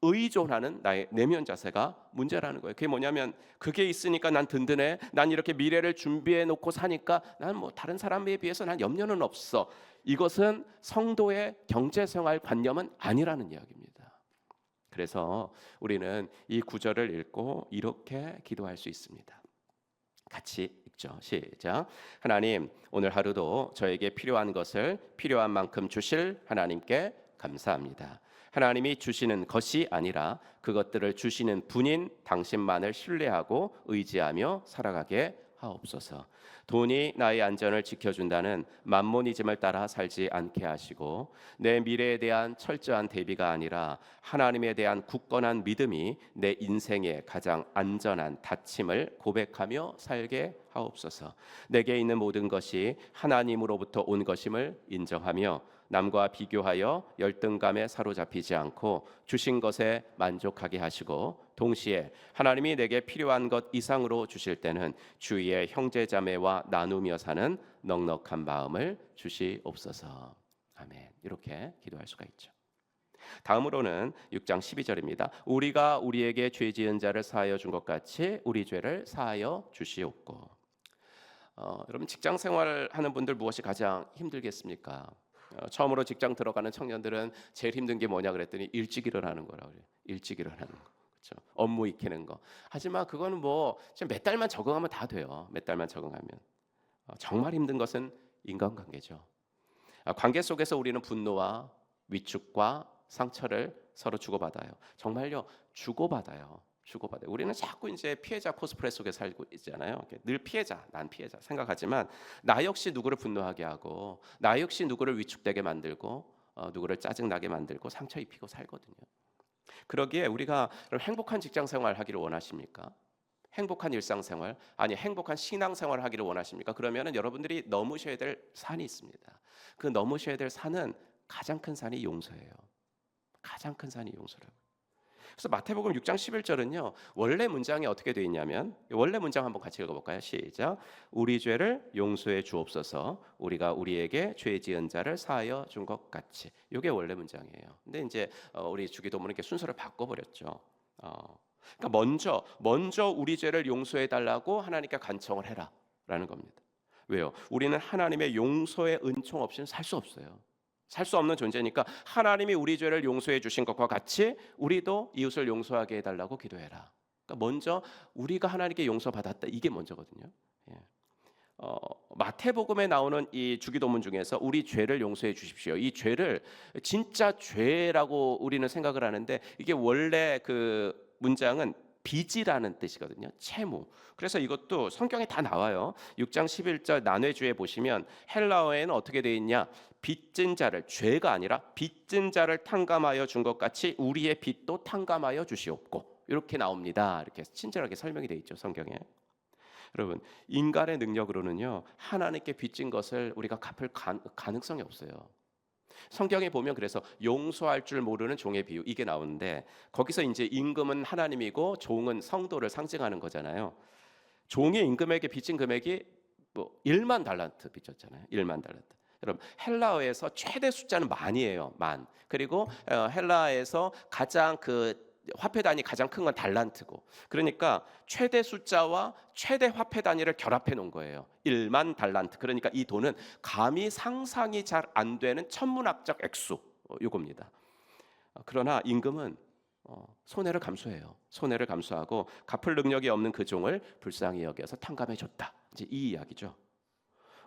A: 의존하는 나의 내면 자세가 문제라는 거예요. 그게 뭐냐면 그게 있으니까 난 든든해, 난 이렇게 미래를 준비해 놓고 사니까 난 다른 사람에 비해서 난 염려는 없어. 이것은 성도의 경제생활 관념은 아니라는 이야기입니다. 그래서 우리는 이 구절을 읽고 이렇게 기도할 수 있습니다. 같이 읽죠. 시작. 하나님, 오늘 하루도 저에게 필요한 것을 필요한 만큼 주실 하나님께 감사합니다. 하나님이 주시는 것이 아니라 그것들을 주시는 분인 당신만을 신뢰하고 의지하며 살아가게 하옵소서. 돈이 나의 안전을 지켜준다는 만모니즘을 따라 살지 않게 하시고 내 미래에 대한 철저한 대비가 아니라 하나님에 대한 굳건한 믿음이 내 인생의 가장 안전한 닫힘을 고백하며 살게 하옵소서. 내게 있는 모든 것이 하나님으로부터 온 것임을 인정하며 남과 비교하여 열등감에 사로잡히지 않고 주신 것에 만족하게 하시고 동시에 하나님이 내게 필요한 것 이상으로 주실 때는 주위의 형제자매와 나누며 사는 넉넉한 마음을 주시옵소서. 아멘. 이렇게 기도할 수가 있죠. 다음으로는 6장 12절입니다. 우리가 우리에게 죄 지은 자를 사하여 준 것 같이 우리 죄를 사하여 주시옵고. 여러분 직장 생활하는 분들 무엇이 가장 힘들겠습니까? 처음으로 직장 들어가는 청년들은 제일 힘든 게 뭐냐 그랬더니 일찍 일어나는 거라고 그래요. 일찍 일어나는 거. 그렇죠? 업무 익히는 거. 하지만 그거는 뭐 몇 달만 적응하면 다 돼요. 몇 달만 적응하면. 정말 힘든 것은 인간관계죠. 관계 속에서 우리는 분노와 위축과 상처를 서로 주고받아요. 정말요, 주고받아요. 우리는 자꾸 이제 피해자 코스프레 속에 살고 있잖아요. 늘 피해자, 난 피해자 생각하지만 나 역시 누구를 분노하게 하고 나 역시 누구를 위축되게 만들고 누구를 짜증나게 만들고 상처 입히고 살거든요. 그러기에 우리가 행복한 직장 생활 하기를 원하십니까? 행복한 일상생활, 아니 행복한 신앙생활을 하기를 원하십니까? 그러면은 여러분들이 넘으셔야 될 산이 있습니다. 그 넘으셔야 될 산은 가장 큰 산이 용서예요. 가장 큰 산이 용서라고. 그래서 마태복음 6장 11절은요. 원래 문장이 어떻게 되어 있냐면 원래 문장 한번 같이 읽어볼까요? 시작. 우리 죄를 용서해 주옵소서. 우리가 우리에게 죄 지은 자를 사하여 준 것 같이. 이게 원래 문장이에요. 근데 이제 우리 주기도문은 이렇게 순서를 바꿔버렸죠. 그러니까 먼저 우리 죄를 용서해 달라고 하나님께 간청을 해라라는 겁니다. 왜요? 우리는 하나님의 용서의 은총 없이는 살 수 없어요. 살 수 없는 존재니까 하나님이 우리 죄를 용서해 주신 것과 같이 우리도 이웃을 용서하게 해달라고 기도해라. 그러니까 먼저 우리가 하나님께 용서받았다, 이게 먼저거든요. 마태복음에 나오는 이 주기도문 중에서 우리 죄를 용서해 주십시오. 이 죄를 진짜 죄라고 우리는 생각을 하는데 이게 원래 그 문장은 빚이라는 뜻이거든요. 채무. 그래서 이것도 성경에 다 나와요. 6장 11절 난회주에 보시면 헬라어에는 어떻게 되어 있냐? 빚진 자를, 죄가 아니라 빚진 자를 탕감하여 준 것 같이 우리의 빚도 탕감하여 주시옵고, 이렇게 나옵니다. 이렇게 친절하게 설명이 되어 있죠, 성경에. 여러분, 인간의 능력으로는요 하나님께 빚진 것을 우리가 갚을 가능성이 없어요. 성경에 보면 그래서 용서할 줄 모르는 종의 비유, 이게 나오는데 거기서 이제 임금은 하나님이고 종은 성도를 상징하는 거잖아요. 종이 임금에게 빚진 금액이 뭐 1만 달란트 빚졌잖아요. 1만 달란트. 여러분, 헬라어에서 최대 숫자는 만이에요. 만. 그리고 헬라에서 가장 그 화폐 단위 가장 큰 건 달란트고, 그러니까 최대 숫자와 최대 화폐 단위를 결합해 놓은 거예요. 1만 달란트. 그러니까 이 돈은 감히 상상이 잘 안 되는 천문학적 액수, 요겁니다. 그러나 임금은 손해를 감수해요. 손해를 감수하고 갚을 능력이 없는 그 종을 불쌍히 여겨서 탕감해 줬다. 이제 이 이야기죠.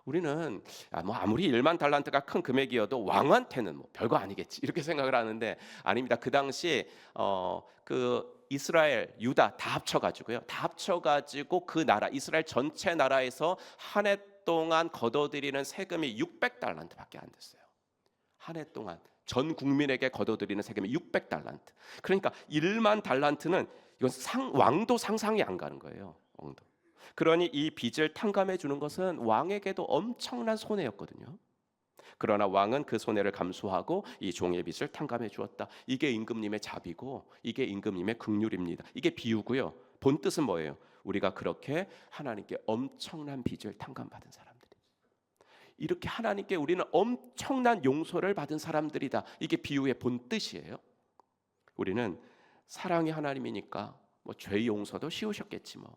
A: 우리는 뭐 아무리 1만 달란트가 큰 금액이어도 왕한테는 뭐 별거 아니겠지, 이렇게 생각을 하는데 아닙니다. 그 당시 그 이스라엘, 유다 다 합쳐가지고요. 다 합쳐가지고 그 나라 이스라엘 전체 나라에서 한 해 동안 걷어들이는 세금이 600달란트밖에 안 됐어요. 한 해 동안 전 국민에게 걷어들이는 세금이 600달란트. 그러니까 1만 달란트는 이건 왕도 상상이 안 가는 거예요. 왕도. 그러니 이 빚을 탕감해 주는 것은 왕에게도 엄청난 손해였거든요. 그러나 왕은 그 손해를 감수하고 이 종의 빚을 탕감해 주었다. 이게 임금님의 자비고 이게 임금님의 긍휼입니다. 이게 비유고요. 본 뜻은 뭐예요? 우리가 그렇게 하나님께 엄청난 빚을 탕감받은 사람들이, 이렇게 하나님께 우리는 엄청난 용서를 받은 사람들이다. 이게 비유의 본 뜻이에요. 우리는 사랑의 하나님이니까 뭐 죄 용서도 쉬우셨겠지 뭐.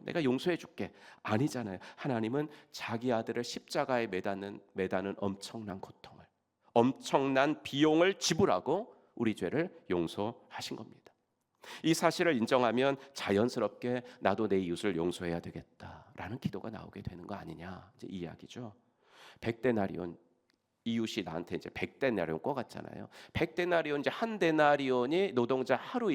A: 내가 용서해 줄게, 아니잖아요. 하나님은 자기 아들을 십자가에 매다는 엄청난 고통을, 엄청난 비용을 지불하고 우리 죄를 용서하신 겁니다. 이 사실을 인정하면 자연스럽게 나도 내 이웃을 용서해야 되겠다라는 기도가 나오게 되는 거 아니냐, 이제 이 이야기죠. 100데나리온, 이웃이 나한테 이제 100데나리온 꿔갔잖아요. 100데나리온, 이제 한 데나리온이 노동자 하루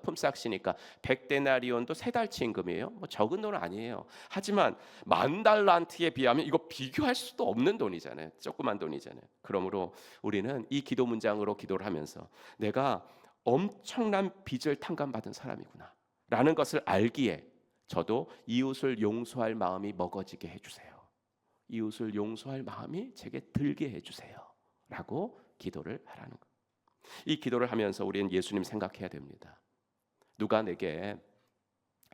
A: 품삯이니까 100데나리온도 3달치 임금이에요. 뭐 적은 돈은 아니에요. 하지만 10,000달란트에 비하면 이거 비교할 수도 없는 돈이잖아요. 조그만 돈이잖아요. 그러므로 우리는 이 기도 문장으로 기도를 하면서 내가 엄청난 빚을 탕감받은 사람이구나 라는 것을 알기에 저도 이웃을 용서할 마음이 먹어지게 해주세요. 이웃을 용서할 마음이 제게 들게 해주세요 라고 기도를 하라는 거예요. 이 기도를 하면서 우리는 예수님 생각해야 됩니다. 누가 내게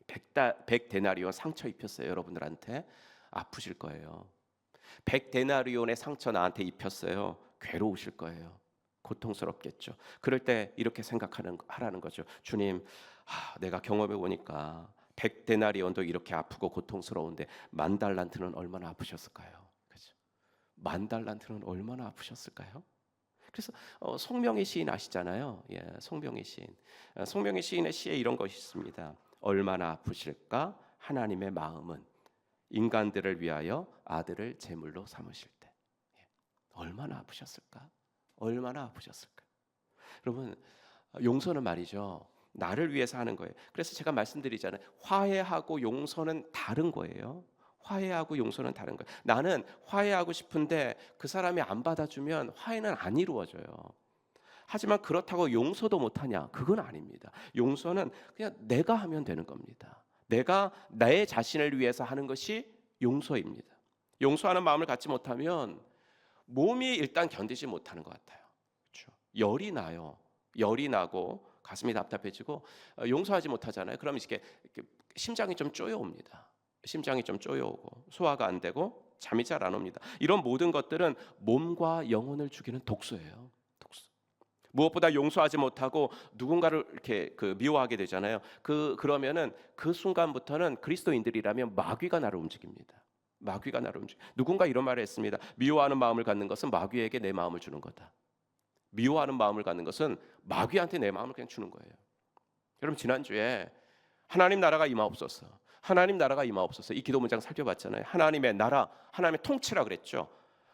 A: 100데나리온 상처 입혔어요. 여러분들한테 아프실 거예요. 100데나리온의 상처 나한테 입혔어요. 괴로우실 거예요. 고통스럽겠죠. 그럴 때 이렇게 하라는 거죠. 주님, 내가 경험해 보니까 100데나리온도 이렇게 아프고 고통스러운데 10,000달란트는 얼마나 아프셨을까요? 그렇죠? 10,000달란트는 얼마나 아프셨을까요? 그래서 송명희 시인 아시잖아요. 예, 송명희 시인. 송명희 시인의 시에 이런 것이 있습니다. 얼마나 아프실까 하나님의 마음은 인간들을 위하여 아들을 제물로 삼으실 때. 예, 얼마나 아프셨을까? 얼마나 아프셨을까? 여러분, 용서는 말이죠. 나를 위해서 하는 거예요. 그래서 제가 말씀드리잖아요. 화해하고 용서는 다른 거예요. 화해하고 용서는 다른 거예요. 나는 화해하고 싶은데 그 사람이 안 받아주면 화해는 안 이루어져요. 하지만 그렇다고 용서도 못하냐? 그건 아닙니다. 용서는 그냥 내가 하면 되는 겁니다. 내가 내 자신을 위해서 하는 것이 용서입니다. 용서하는 마음을 갖지 못하면 몸이 일단 견디지 못하는 것 같아요. 그렇죠? 열이 나요. 열이 나고 가슴이 답답해지고 용서하지 못하잖아요. 그럼 이렇게 심장이 좀 쪼여옵니다. 심장이 좀 쪼여오고 소화가 안 되고 잠이 잘 안 옵니다. 이런 모든 것들은 몸과 영혼을 죽이는 독소예요. 독소. 무엇보다 용서하지 못하고 누군가를 이렇게 미워하게 되잖아요. 그러면은 그 순간부터는 그리스도인들이라면 마귀가 나를 움직입니다. 마귀가 나를 움직여. 누군가 이런 말을 했습니다. 미워하는 마음을 갖는 것은 마귀에게 내 마음을 주는 거다. 미워하는 마음을 갖는 것은 마귀한테 내 마음을 그냥 주는 거예요. 여러분, 지난주에 하나님 나라가 임하옵소서, 하나님 나라가 임하옵소서, 이 기도 문장 살펴봤잖아요. 하나님의 나라, 하나님의 통치라 그랬죠.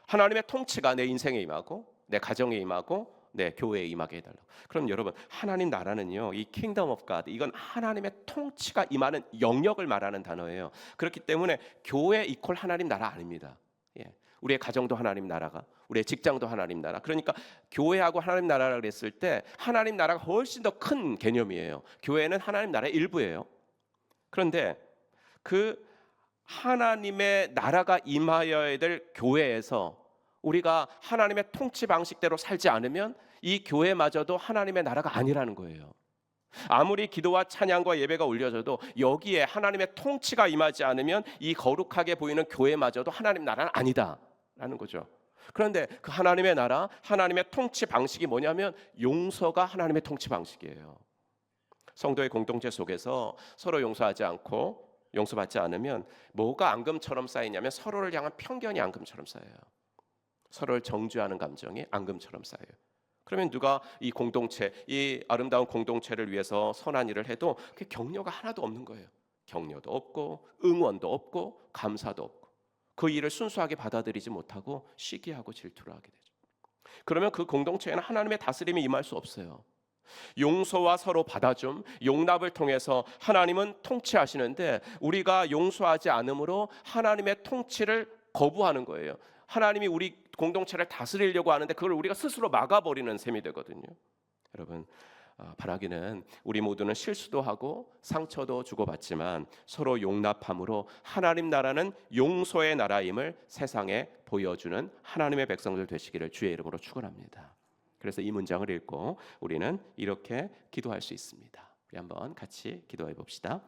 A: 하나님의 통치가 내 인생에 임하고 내 가정에 임하고 내 교회에 임하게 해달라고. 그럼 여러분, 하나님 나라는요, 이 Kingdom of God, 이건 하나님의 통치가 임하는 영역을 말하는 단어예요. 그렇기 때문에 교회 이퀄 하나님 나라 아닙니다. 예. 우리의 가정도 하나님 나라가, 우리의 직장도 하나님 나라. 그러니까 교회하고 하나님 나라라 그랬을 때 하나님 나라가 훨씬 더 큰 개념이에요. 교회는 하나님 나라의 일부예요. 그런데 그 하나님의 나라가 임하여야 될 교회에서 우리가 하나님의 통치 방식대로 살지 않으면 이 교회마저도 하나님의 나라가 아니라는 거예요. 아무리 기도와 찬양과 예배가 올려져도 여기에 하나님의 통치가 임하지 않으면 이 거룩하게 보이는 교회마저도 하나님 나라는 아니다라는 거죠. 그런데 그 하나님의 나라, 하나님의 통치 방식이 뭐냐면 용서가 하나님의 통치 방식이에요. 성도의 공동체 속에서 서로 용서하지 않고 용서받지 않으면 뭐가 앙금처럼 쌓이냐면 서로를 향한 편견이 앙금처럼 쌓여요. 서로를 정죄하는 감정이 앙금처럼 쌓여요. 그러면 누가 이 공동체, 이 아름다운 공동체를 위해서 선한 일을 해도 그 격려가 하나도 없는 거예요. 격려도 없고 응원도 없고 감사도 없고 그 일을 순수하게 받아들이지 못하고 시기하고 질투를 하게 되죠. 그러면 그 공동체에는 하나님의 다스림이 임할 수 없어요. 용서와 서로 받아줌, 용납을 통해서 하나님은 통치하시는데 우리가 용서하지 않으므로 하나님의 통치를 거부하는 거예요. 하나님이 우리 공동체를 다스리려고 하는데 그걸 우리가 스스로 막아버리는 셈이 되거든요. 여러분, 바라기는 우리 모두는 실수도 하고 상처도 주고받지만 서로 용납함으로 하나님 나라는 용서의 나라임을 세상에 보여주는 하나님의 백성들 되시기를 주의 이름으로 축원합니다. 그래서 이 문장을 읽고 우리는 이렇게 기도할 수 있습니다. 우리 한번 같이 기도해 봅시다.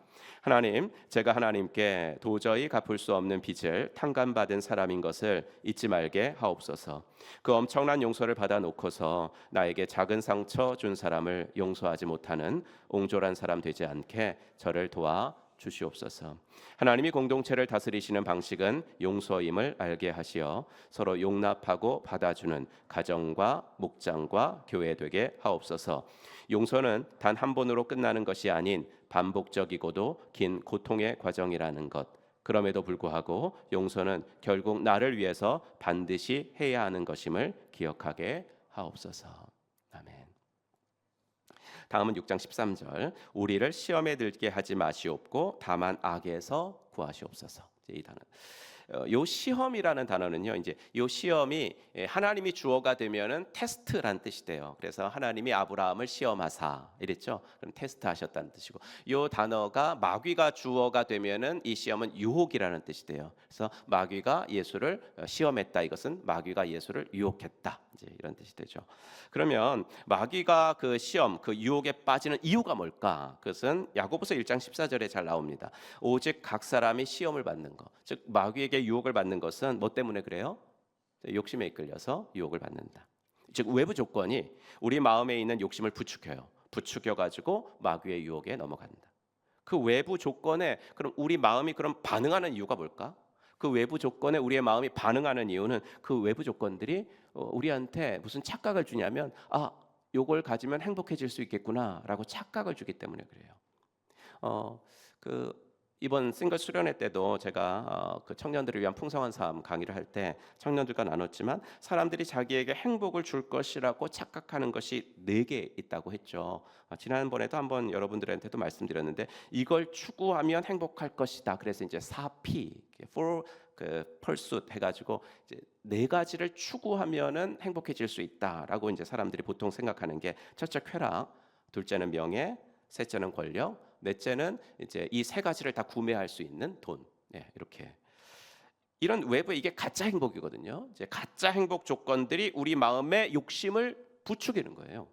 A: 하나님, 제가 하나님께 도저히 갚을 수 없는 빚을 탕감받은 사람인 것을 잊지 말게 하옵소서. 그 엄청난 용서를 받아 놓고서 나에게 작은 상처 준 사람을 용서하지 못하는 옹졸한 사람 되지 않게 저를 도와 주시옵소서. 하나님이 공동체를 다스리시는 방식은 용서임을 알게 하시어 서로 용납하고 받아주는 가정과 목장과 교회 되게 하옵소서. 용서는 단 한 번으로 끝나는 것이 아닌 반복적이고도 긴 고통의 과정이라는 것. 그럼에도 불구하고 용서는 결국 나를 위해서 반드시 해야 하는 것임을 기억하게 하옵소서. 아멘. 다음은 6장 13절. 우리를 시험에 들게 하지 마시옵고 다만 악에서 구하시옵소서. 이 단어. 요 시험이라는 단어는요, 이제 요 시험이 하나님이 주어가 되면은 테스트란 뜻이 돼요. 그래서 하나님이 아브라함을 시험하사 이랬죠. 그럼 테스트하셨다는 뜻이고, 요 단어가 마귀가 주어가 되면은 이 시험은 유혹이라는 뜻이 돼요. 그래서 마귀가 예수를 시험했다. 이것은 마귀가 예수를 유혹했다. 이제 이런 뜻이 되죠. 그러면 마귀가 그 시험, 그 유혹에 빠지는 이유가 뭘까? 그것은 야고보서 1장 14절에 잘 나옵니다. 오직 각 사람이 시험을 받는 것, 즉 마귀에게 마귀의 유혹을 받는 것은 뭐 때문에 그래요? 욕심에 이끌려서 유혹을 받는다. 즉 외부 조건이 우리 마음에 있는 욕심을 부추겨요. 부추겨가지고 마귀의 유혹에 넘어간다. 그 외부 조건에 그럼 우리 마음이 그럼 반응하는 이유가 뭘까? 그 외부 조건에 우리의 마음이 반응하는 이유는 그 외부 조건들이 우리한테 무슨 착각을 주냐면 요걸 가지면 행복해질 수 있겠구나라고 착각을 주기 때문에 그래요. 이번 싱글 수련회 때도 제가 그 청년들을 위한 풍성한 삶 강의를 할 때 청년들과 나눴지만 사람들이 자기에게 행복을 줄 것이라고 착각하는 것이 4개 있다고 했죠. 지난번에도 한번 여러분들한테도 말씀드렸는데 이걸 추구하면 행복할 것이다. 그래서 이제 4P, for pursuit 해가지고 이제 4가지를 추구하면은 행복해질 수 있다라고 이제 사람들이 보통 생각하는 게 첫째 쾌락, 둘째는 명예, 셋째는 권력, 넷째는 이제 이 3가지를 다 구매할 수 있는 돈. 이렇게 이런 외부 이게 가짜 행복이거든요. 이제 가짜 행복 조건들이 우리 마음의 욕심을 부추기는 거예요.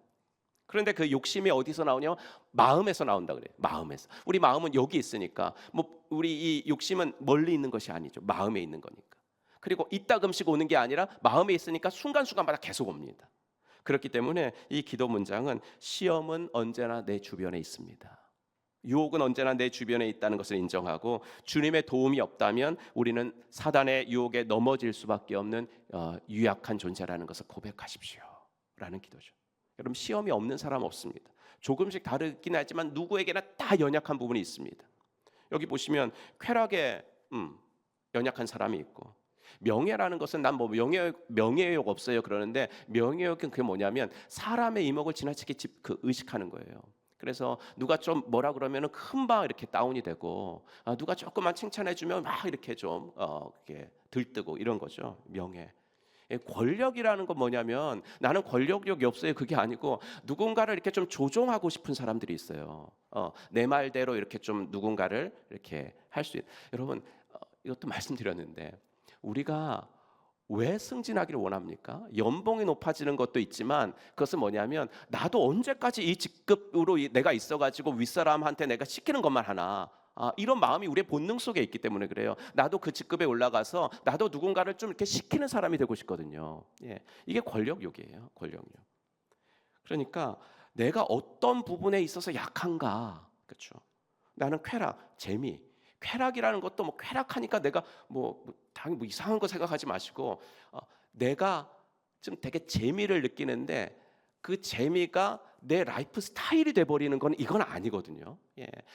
A: 그런데 그 욕심이 어디서 나오냐? 마음에서 나온다 그래요. 마음에서. 우리 마음은 여기 있으니까 뭐 우리 이 욕심은 멀리 있는 것이 아니죠. 마음에 있는 거니까. 그리고 이따금씩 오는 게 아니라 마음에 있으니까 순간순간마다 계속 옵니다. 그렇기 때문에 이 기도 문장은 시험은 언제나 내 주변에 있습니다. 유혹은 언제나 내 주변에 있다는 것을 인정하고 주님의 도움이 없다면 우리는 사단의 유혹에 넘어질 수밖에 없는 유약한 존재라는 것을 고백하십시오 라는 기도죠. 여러분 시험이 없는 사람 없습니다. 조금씩 다르긴 하지만 누구에게나 다 연약한 부분이 있습니다. 여기 보시면 쾌락에 연약한 사람이 있고 명예라는 것은 난 뭐 명예욕 없어요 그러는데 명예욕은 그게 뭐냐면 사람의 이목을 지나치게 의식하는 거예요. 그래서 누가 좀 뭐라 그러면은 금방 이렇게 다운이 되고 누가 조금만 칭찬해주면 막 이렇게 좀 이렇게 들뜨고 이런 거죠. 명예. 권력이라는 건 뭐냐면 나는 권력욕이 없어요 그게 아니고 누군가를 이렇게 좀 조종하고 싶은 사람들이 있어요. 내 말대로 이렇게 좀 누군가를 이렇게 할 수 여러분 이것도 말씀드렸는데 우리가 왜 승진하기를 원합니까? 연봉이 높아지는 것도 있지만 그것은 뭐냐면 나도 언제까지 이 직급으로 내가 있어가지고 윗사람한테 내가 시키는 것만 하나 이런 마음이 우리의 본능 속에 있기 때문에 그래요. 나도 그 직급에 올라가서 나도 누군가를 좀 이렇게 시키는 사람이 되고 싶거든요. 이게 권력욕이에요. 권력욕. 그러니까 내가 어떤 부분에 있어서 약한가, 그렇죠? 나는 쾌락, 재미. 쾌락이라는 것도 뭐 쾌락하니까 내가 당연히 뭐 이상한 거 생각하지 마시고 내가 좀 되게 재미를 느끼는데 그 재미가 내 라이프 스타일이 돼버리는 건 이건 아니거든요.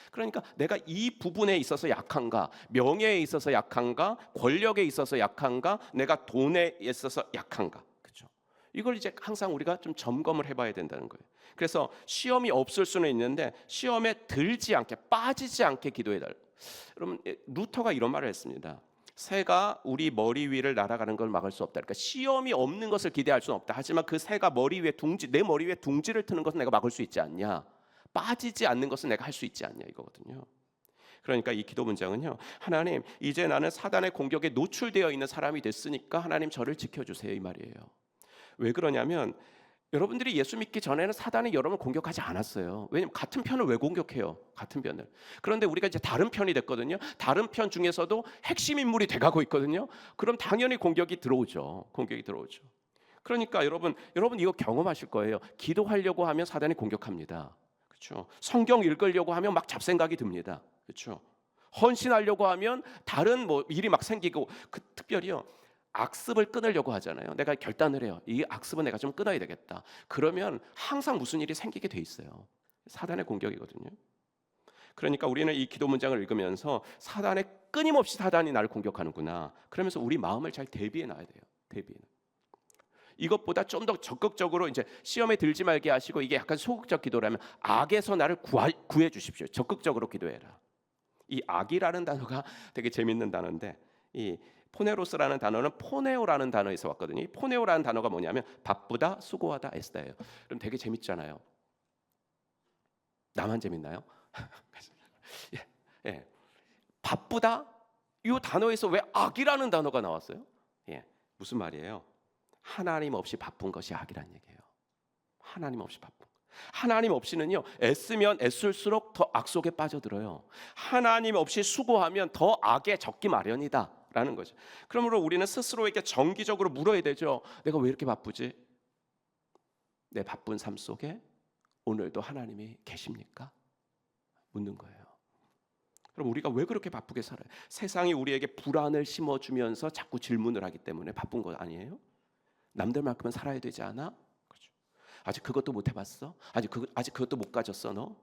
A: 그러니까 내가 이 부분에 있어서 약한가, 명예에 있어서 약한가, 권력에 있어서 약한가, 내가 돈에 있어서 약한가, 그렇죠? 이걸 이제 항상 우리가 좀 점검을 해봐야 된다는 거예요. 그래서 시험이 없을 수는 있는데 시험에 들지 않게 빠지지 않게 기도해달라. 여러분 루터가 이런 말을 했습니다. 새가 우리 머리 위를 날아가는 걸 막을 수 없다. 그러니까 시험이 없는 것을 기대할 수는 없다. 하지만 그 새가 머리 위에 내 머리 위에 둥지를 트는 것은 내가 막을 수 있지 않냐. 빠지지 않는 것은 내가 할 수 있지 않냐 이거거든요. 그러니까 이 기도 문장은요. 하나님 이제 나는 사단의 공격에 노출되어 있는 사람이 됐으니까 하나님 저를 지켜주세요 이 말이에요. 왜 그러냐면 여러분들이 예수 믿기 전에는 사단이 여러분을 공격하지 않았어요. 왜냐면 같은 편을 왜 공격해요? 같은 편을. 그런데 우리가 이제 다른 편이 됐거든요. 다른 편 중에서도 핵심 인물이 돼가고 있거든요. 그럼 당연히 공격이 들어오죠. 그러니까 여러분 이거 경험하실 거예요. 기도하려고 하면 사단이 공격합니다. 그렇죠? 성경 읽으려고 하면 막 잡생각이 듭니다. 그렇죠? 헌신하려고 하면 다른 일이 막 생기고 특별히요. 악습을 끊으려고 하잖아요. 내가 결단을 해요. 이 악습은 내가 좀 끊어야 되겠다. 그러면 항상 무슨 일이 생기게 돼 있어요. 사단의 공격이거든요. 그러니까 우리는 이 기도 문장을 읽으면서 끊임없이 사단이 나를 공격하는구나. 그러면서 우리 마음을 잘 대비해 놔야 돼요. 이것보다 좀 더 적극적으로 이제 시험에 들지 말게 하시고 이게 약간 소극적 기도라면 악에서 나를 구해 주십시오. 적극적으로 기도해라. 이 악이라는 단어가 되게 재밌는 단어인데 이 포네로스라는 단어는 포네오라는 단어에서 왔거든요. 이 포네오라는 단어가 뭐냐면 바쁘다, 수고하다, 애쓰다예요. 그럼 되게 재밌잖아요. 나만 재밌나요? 바쁘다? 이 단어에서 왜 악이라는 단어가 나왔어요? 무슨 말이에요? 하나님 없이 바쁜 것이 악이란 얘기예요. 하나님 없이 바쁜. 하나님 없이는요 애쓰면 애쓸수록 더 악 속에 빠져들어요. 하나님 없이 수고하면 더 악에 적기 마련이다 라는 거죠. 그러므로 우리는 스스로에게 정기적으로 물어야 되죠. 내가 왜 이렇게 바쁘지? 내 바쁜 삶 속에 오늘도 하나님이 계십니까? 묻는 거예요. 그럼 우리가 왜 그렇게 바쁘게 살아요? 세상이 우리에게 불안을 심어주면서 자꾸 질문을 하기 때문에 바쁜 거 아니에요? 남들만큼은 살아야 되지 않아? 그렇죠. 아직 그것도 못 해봤어? 아직 그것도 못 가졌어 너?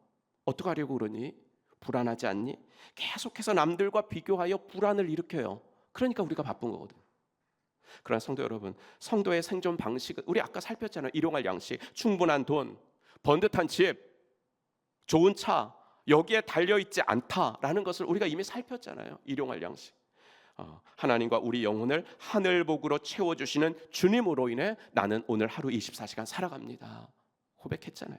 A: 어떻게 하려고 그러니? 불안하지 않니? 계속해서 남들과 비교하여 불안을 일으켜요. 그러니까 우리가 바쁜 거거든. 그러나 성도 여러분, 성도의 생존 방식은 우리 아까 살폈잖아요. 일용할 양식, 충분한 돈, 번듯한 집, 좋은 차, 여기에 달려있지 않다라는 것을 우리가 이미 살폈잖아요. 일용할 양식. 하나님과 우리 영혼을 하늘복으로 채워주시는 주님으로 인해 나는 오늘 하루 24시간 살아갑니다. 고백했잖아요.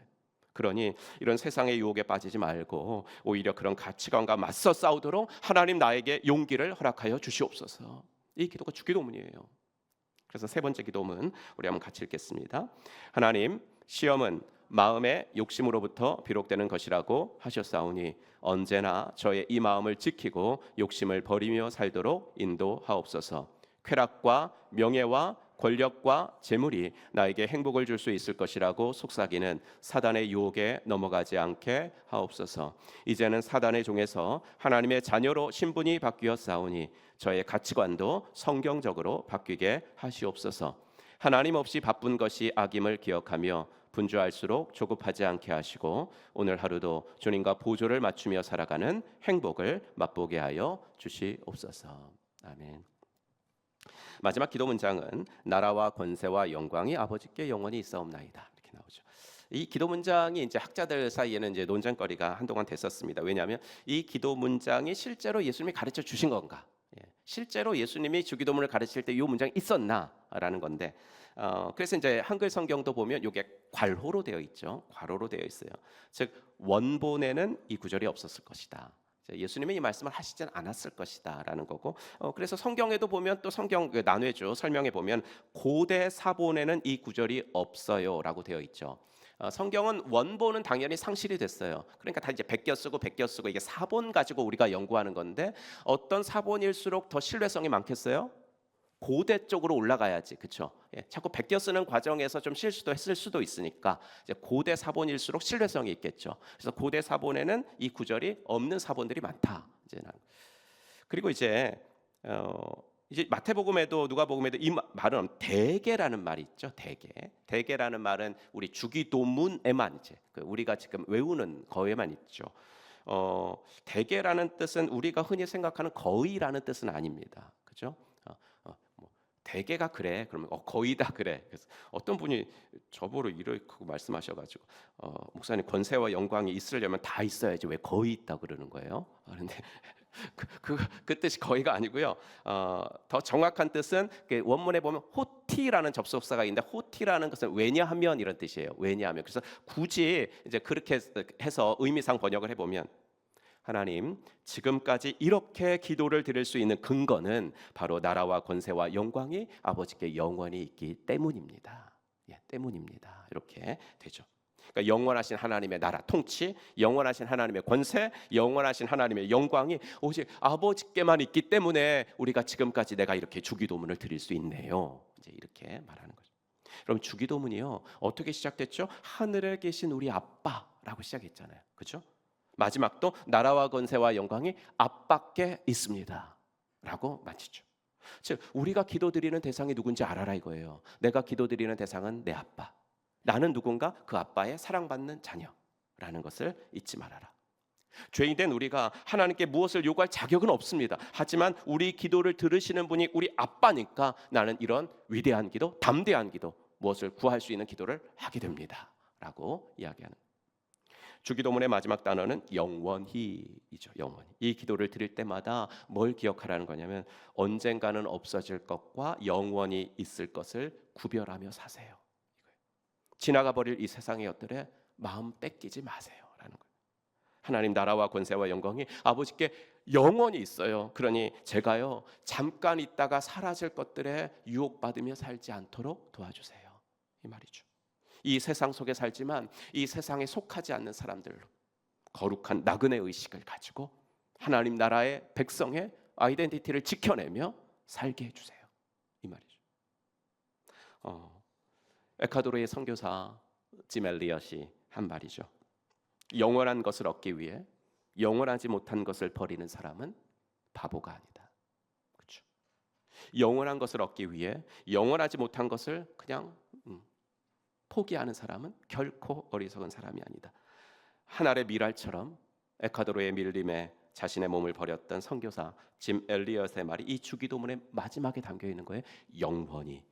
A: 그러니 이런 세상의 유혹에 빠지지 말고 오히려 그런 가치관과 맞서 싸우도록 하나님 나에게 용기를 허락하여 주시옵소서. 이 기도가 주기도문이에요. 그래서 세 번째 기도문 우리 한번 같이 읽겠습니다. 하나님, 시험은 마음의 욕심으로부터 비록되는 것이라고 하셨사오니 언제나 저의 이 마음을 지키고 욕심을 버리며 살도록 인도하옵소서. 쾌락과 명예와 권력과 재물이 나에게 행복을 줄 수 있을 것이라고 속삭이는 사단의 유혹에 넘어가지 않게 하옵소서. 이제는 사단의 종에서 하나님의 자녀로 신분이 바뀌었사오니 저의 가치관도 성경적으로 바뀌게 하시옵소서. 하나님 없이 바쁜 것이 악임을 기억하며 분주할수록 조급하지 않게 하시고 오늘 하루도 주님과 보조를 맞추며 살아가는 행복을 맛보게 하여 주시옵소서. 아멘. 마지막 기도 문장은 나라와 권세와 영광이 아버지께 영원히 있사옵나이다. 이렇게 나오죠. 이 기도 문장이 이제 학자들 사이에는 이제 논쟁거리가 한동안 됐었습니다. 왜냐하면 이 기도 문장이 실제로 예수님이 가르쳐 주신 건가? 실제로 예수님이 주기도문을 가르칠 때 이 문장이 있었나라는 건데, 그래서 이제 한글 성경도 보면 이게 괄호로 되어 있죠. 괄호로 되어 있어요. 즉 원본에는 이 구절이 없었을 것이다. 예수님이 이 말씀을 하시진 않았을 것이다라는 거고, 그래서 성경에도 보면 또 성경 난회주 설명에 보면 고대 사본에는 이 구절이 없어요라고 되어 있죠. 성경은 원본은 당연히 상실이 됐어요. 그러니까 다 이제 베껴 쓰고 이게 사본 가지고 우리가 연구하는 건데 어떤 사본일수록 더 신뢰성이 많겠어요? 고대 쪽으로 올라가야지, 그렇죠? 자꾸 베껴 쓰는 과정에서 좀 실수도 했을 수도 있으니까 이제 고대 사본일수록 신뢰성이 있겠죠. 그래서 고대 사본에는 이 구절이 없는 사본들이 많다. 그리고 이제 마태복음에도 누가복음에도 이 말은 대개라는 말이 있죠. 대개라는 말은 우리 주기도문에만 이제 우리가 지금 외우는 거에만 있죠. 대개라는 뜻은 우리가 흔히 생각하는 거의라는 뜻은 아닙니다. 그렇죠? 대개가 그래. 그러면 거의 다 그래. 그래서 어떤 분이 저보러 이렇게 말씀하셔가지고 목사님 권세와 영광이 있으려면 다 있어야지 왜 거의 있다 그러는 거예요? 그런데 그 뜻이 거의가 아니고요. 더 정확한 뜻은 원문에 보면 호티라는 접속사가 있는데 호티라는 것은 왜냐하면 이런 뜻이에요. 왜냐하면. 그래서 굳이 이제 그렇게 해서 의미상 번역을 해보면 하나님, 지금까지 이렇게 기도를 드릴 수 있는 근거는 바로 나라와 권세와 영광이 아버지께 영원히 있기 때문입니다. 때문입니다. 이렇게 되죠. 그러니까 영원하신 하나님의 나라 통치, 영원하신 하나님의 권세, 영원하신 하나님의 영광이 오직 아버지께만 있기 때문에 우리가 지금까지 내가 이렇게 주기도문을 드릴 수 있네요. 이제 이렇게 말하는 거죠. 그럼 주기도문이요 어떻게 시작됐죠? 하늘에 계신 우리 아빠라고 시작했잖아요. 그렇죠? 마지막도 나라와 권세와 영광이 아빠께 있습니다 라고 마치죠. 즉 우리가 기도드리는 대상이 누군지 알아라 이거예요. 내가 기도드리는 대상은 내 아빠, 나는 누군가 그 아빠의 사랑받는 자녀라는 것을 잊지 말아라. 죄인된 우리가 하나님께 무엇을 요구할 자격은 없습니다. 하지만 우리 기도를 들으시는 분이 우리 아빠니까 나는 이런 위대한 기도, 담대한 기도, 무엇을 구할 수 있는 기도를 하게 됩니다 라고 이야기하는 주기도문의 마지막 단어는 영원히이죠. 영원히. 이 기도를 드릴 때마다 뭘 기억하라는 거냐면 언젠가는 없어질 것과 영원히 있을 것을 구별하며 사세요. 지나가 버릴 이 세상의 것들에 마음 뺏기지 마세요라는 거예요. 하나님 나라와 권세와 영광이 아버지께 영원히 있어요. 그러니 제가요 잠깐 있다가 사라질 것들에 유혹받으며 살지 않도록 도와주세요. 이 말이죠. 이 세상 속에 살지만 이 세상에 속하지 않는 사람들로 거룩한 나그네 의식을 가지고 하나님 나라의 백성의 아이덴티티를 지켜내며 살게 해주세요. 이 말이죠. 에콰도르의 선교사 짐 엘리엇이 한 말이죠. 영원한 것을 얻기 위해 영원하지 못한 것을 버리는 사람은 바보가 아니다. 그렇죠? 영원한 것을 얻기 위해 영원하지 못한 것을 그냥 포기하는 사람은 결코 어리석은 사람이 아니다. 한 알의 밀알처럼 에콰도르의 밀림에 자신의 몸을 버렸던 선교사 짐 엘리엇의 말이 이 주기도문의 마지막에 담겨 있는 거예요. 영원히.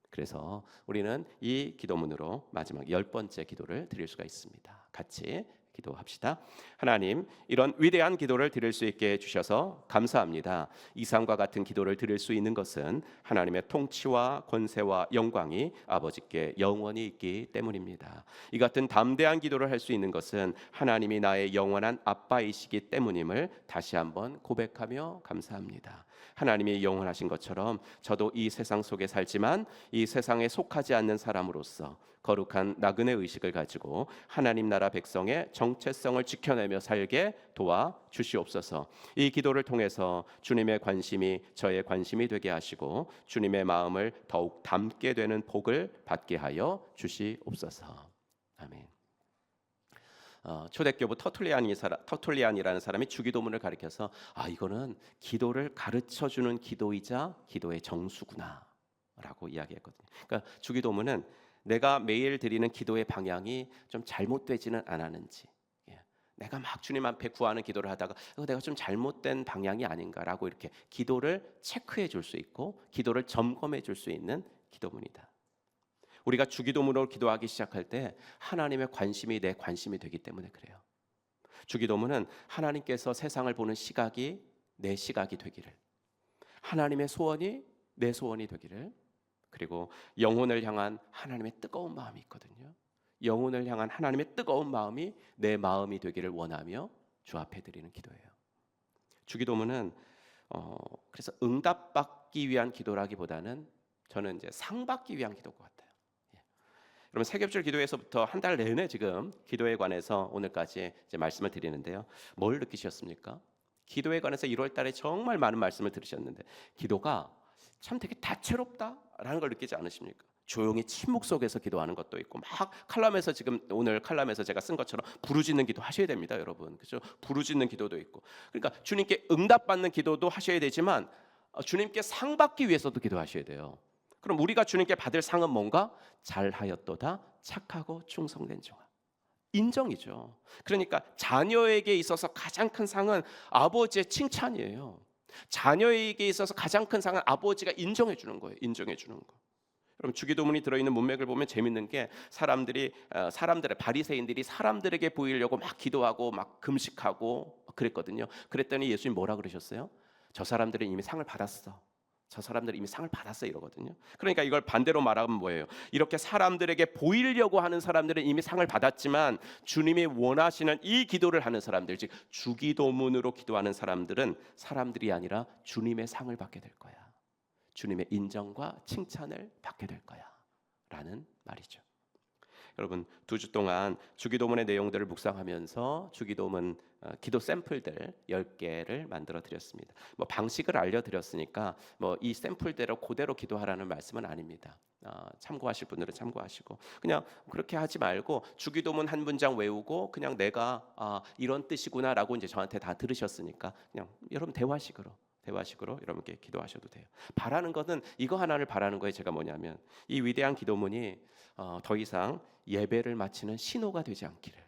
A: 그래서 우리는 이 기도문으로 마지막 10번째 기도를 드릴 수가 있습니다. 같이 기도합시다. 하나님, 이런 위대한 기도를 드릴 수 있게 해주셔서 감사합니다. 이상과 같은 기도를 드릴 수 있는 것은 하나님의 통치와 권세와 영광이 아버지께 영원히 있기 때문입니다. 이 같은 담대한 기도를 할 수 있는 것은 하나님이 나의 영원한 아빠이시기 때문임을 다시 한번 고백하며 감사합니다. 하나님이 영원하신 것처럼 저도 이 세상 속에 살지만 이 세상에 속하지 않는 사람으로서 거룩한 나그네 의식을 가지고 하나님 나라 백성의 정체성을 지켜내며 살게 도와 주시옵소서. 이 기도를 통해서 주님의 관심이 저의 관심이 되게 하시고 주님의 마음을 더욱 담게 되는 복을 받게 하여 주시옵소서. 아멘. 초대교부 터툴리안이라는 사람이 주기도문을 가리켜서 이거는 기도를 가르쳐주는 기도이자 기도의 정수구나라고 이야기했거든요. 그러니까 주기도문은 내가 매일 드리는 기도의 방향이 좀 잘못되지는 않았는지, 내가 막 주님 앞에 구하는 기도를 하다가 내가 좀 잘못된 방향이 아닌가라고 이렇게 기도를 체크해 줄 수 있고 기도를 점검해 줄 수 있는 기도문이다. 우리가 주기도문으로 기도하기 시작할 때 하나님의 관심이 내 관심이 되기 때문에 그래요. 주기도문은 하나님께서 세상을 보는 시각이 내 시각이 되기를, 하나님의 소원이 내 소원이 되기를, 그리고 영혼을 향한 하나님의 뜨거운 마음이 있거든요. 영혼을 향한 하나님의 뜨거운 마음이 내 마음이 되기를 원하며 주 앞에 드리는 기도예요. 주기도문은 그래서 응답받기 위한 기도라기보다는 저는 이제 상받기 위한 기도인 것 같아요. 여러분, 세겹줄 기도에서부터 한 달 내내 지금 기도에 관해서 오늘까지 이제 말씀을 드리는데요. 뭘 느끼셨습니까? 기도에 관해서 1월 달에 정말 많은 말씀을 들으셨는데 기도가 참 되게 다채롭다라는 걸 느끼지 않으십니까? 조용히 침묵 속에서 기도하는 것도 있고, 막 칼럼에서 지금 오늘 칼럼에서 제가 쓴 것처럼 부르짖는 기도 하셔야 됩니다, 여러분. 그렇죠? 부르짖는 기도도 있고. 그러니까 주님께 응답받는 기도도 하셔야 되지만 주님께 상 받기 위해서도 기도하셔야 돼요. 그럼 우리가 주님께 받을 상은 뭔가? 잘하였도다 착하고 충성된 종아. 인정이죠. 그러니까 자녀에게 있어서 가장 큰 상은 아버지의 칭찬이에요. 자녀에게 있어서 가장 큰 상은 아버지가 인정해 주는 거예요. 인정해 주는 거. 여러분, 주기도문이 들어있는 문맥을 보면 재밌는 게 사람들의 바리새인들이 사람들에게 보이려고 막 기도하고 막 금식하고 그랬거든요. 그랬더니 예수님 뭐라 그러셨어요? 저 사람들은 이미 상을 받았어. 저 사람들은 이미 상을 받았어 이러거든요. 그러니까 이걸 반대로 말하면 뭐예요? 이렇게 사람들에게 보이려고 하는 사람들은 이미 상을 받았지만 주님이 원하시는 이 기도를 하는 사람들, 즉 주기도문으로 기도하는 사람들은 사람들이 아니라 주님의 상을 받게 될 거야. 주님의 인정과 칭찬을 받게 될 거야 라는 말이죠. 여러분, 2주 동안 주기도문의 내용들을 묵상하면서 주기도문 기도 샘플들 10개를 만들어 드렸습니다. 뭐 방식을 알려드렸으니까 뭐 이 샘플대로 그대로 기도하라는 말씀은 아닙니다. 참고하실 분들은 참고하시고, 그냥 그렇게 하지 말고 주기도문 한 문장 외우고 그냥 내가 이런 뜻이구나라고 이제 저한테 다 들으셨으니까 그냥 여러분 대화식으로 여러분께 기도하셔도 돼요. 바라는 것은 이거 하나를 바라는 거예요. 제가 뭐냐면 이 위대한 기도문이 더 이상 예배를 마치는 신호가 되지 않기를.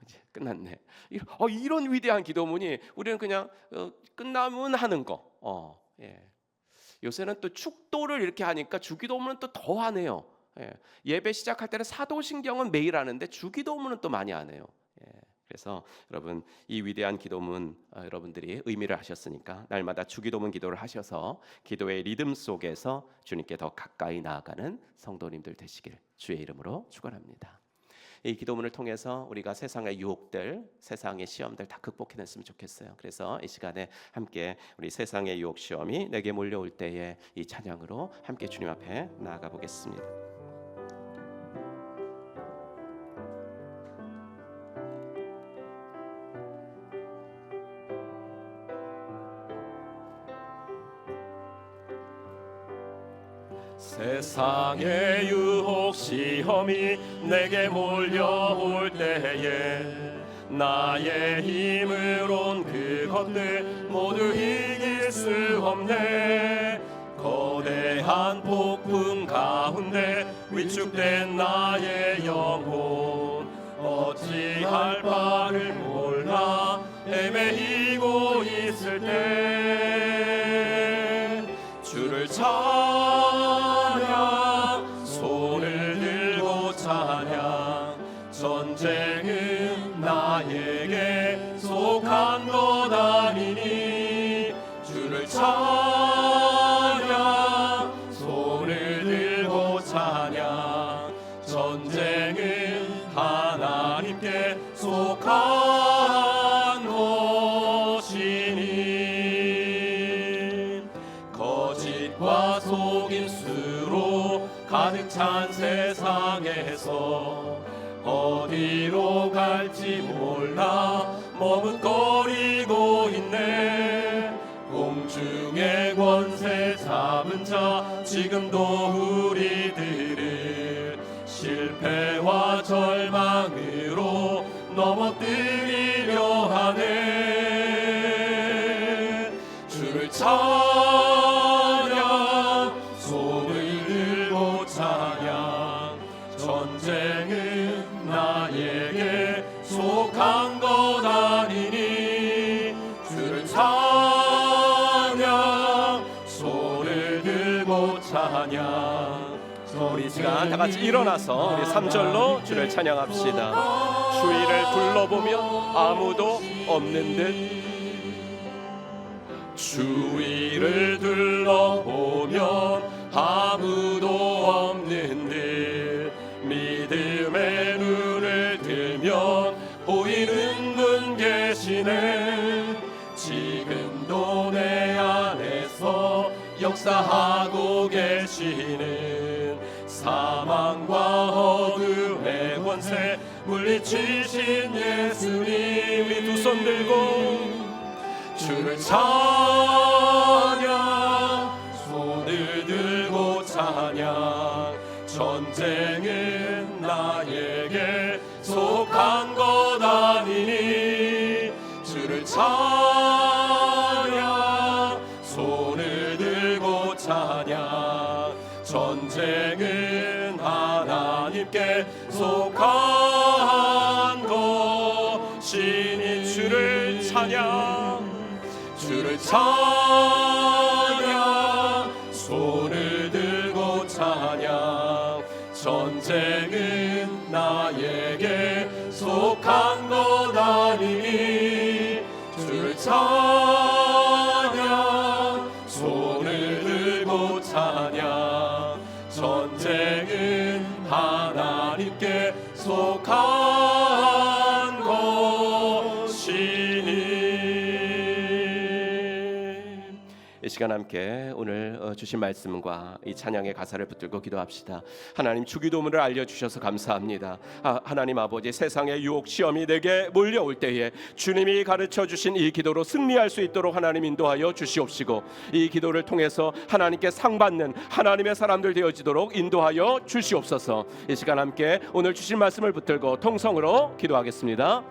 A: 이제 끝났네. 이런 위대한 기도문이 우리는 그냥 끝나면 하는 거. 요새는 또 축도를 이렇게 하니까 주기도문은 또 더 하네요. 예배 시작할 때는 사도신경은 매일 하는데 주기도문은 또 많이 안 해요. 그래서 여러분, 이 위대한 기도문 여러분들이 의미를 하셨으니까 날마다 주기도문 기도를 하셔서 기도의 리듬 속에서 주님께 더 가까이 나아가는 성도님들 되시길 주의 이름으로 축원합니다. 이 기도문을 통해서 우리가 세상의 유혹들, 세상의 시험들 다 극복해냈으면 좋겠어요. 그래서 이 시간에 함께 우리 세상의 유혹 시험이 내게 몰려올 때에 이 찬양으로 함께 주님 앞에 나아가 보겠습니다.
B: 세상의 유혹 시험이 내게 몰려올 때에 나의 힘으론 그것들 모두 이길 수 없네. 거대한 폭풍 가운데 위축된 나의 영혼 어찌할 바를 몰라 헤매이고 있을 때 주를 찬양 손을 들고 찬양 전쟁은 나에게 속한 것 아니니 주를 찬양 손을 들고 찬양 전쟁은 하나님께 속한 것이니 거짓과 속임수로 가득 찬 세상에서 어디로 갈지 몰라 머뭇거리고 있네. 공중의 권세 잡은 자 지금도 우리들을 실패와 절망으로 넘어뜨리려 하네. 주를 찬양 손을 들고 찬양 전쟁은 나에게 속한 것 아니니 주를 찬양 손을 들고 찬양.
A: 우리 시간 다 같이 일어나서 우리 3절로 주를 찬양합시다. 주위를 둘러보면 아무도 없는 듯
B: 주위를 둘러보면 아무도 없는 듯 믿음의 눈을 들면 보이는 분 계시네. 지금도 내 안에서 역사하고 계시는 사망과 어둠의 권세 물리치신 예수님. 우리 두 손 들고 주를 찬양 손을 들고 찬양 전쟁은 나에게 속한 것 아니니 주를 찬양 손을 들고 찬양 전쟁은 하나님께 속한 것이니 주를 찬양 주를 찬양 손을 들고 찬양 전쟁은 나에게 속한 것 아니니 주를 찬양 손을 들고 찬양 전쟁은 하나님께 속한 것이니.
A: 이 시간 함께 오늘 주신 말씀과 이 찬양의 가사를 붙들고 기도합시다. 하나님 주기도문을 알려주셔서 감사합니다. 하나님 아버지 세상의 유혹 시험이 내게 몰려올 때에 주님이 가르쳐주신 이 기도로 승리할 수 있도록 하나님 인도하여 주시옵시고 이 기도를 통해서 하나님께 상받는 하나님의 사람들 되어지도록 인도하여 주시옵소서. 이 시간 함께 오늘 주신 말씀을 붙들고 통성으로 기도하겠습니다.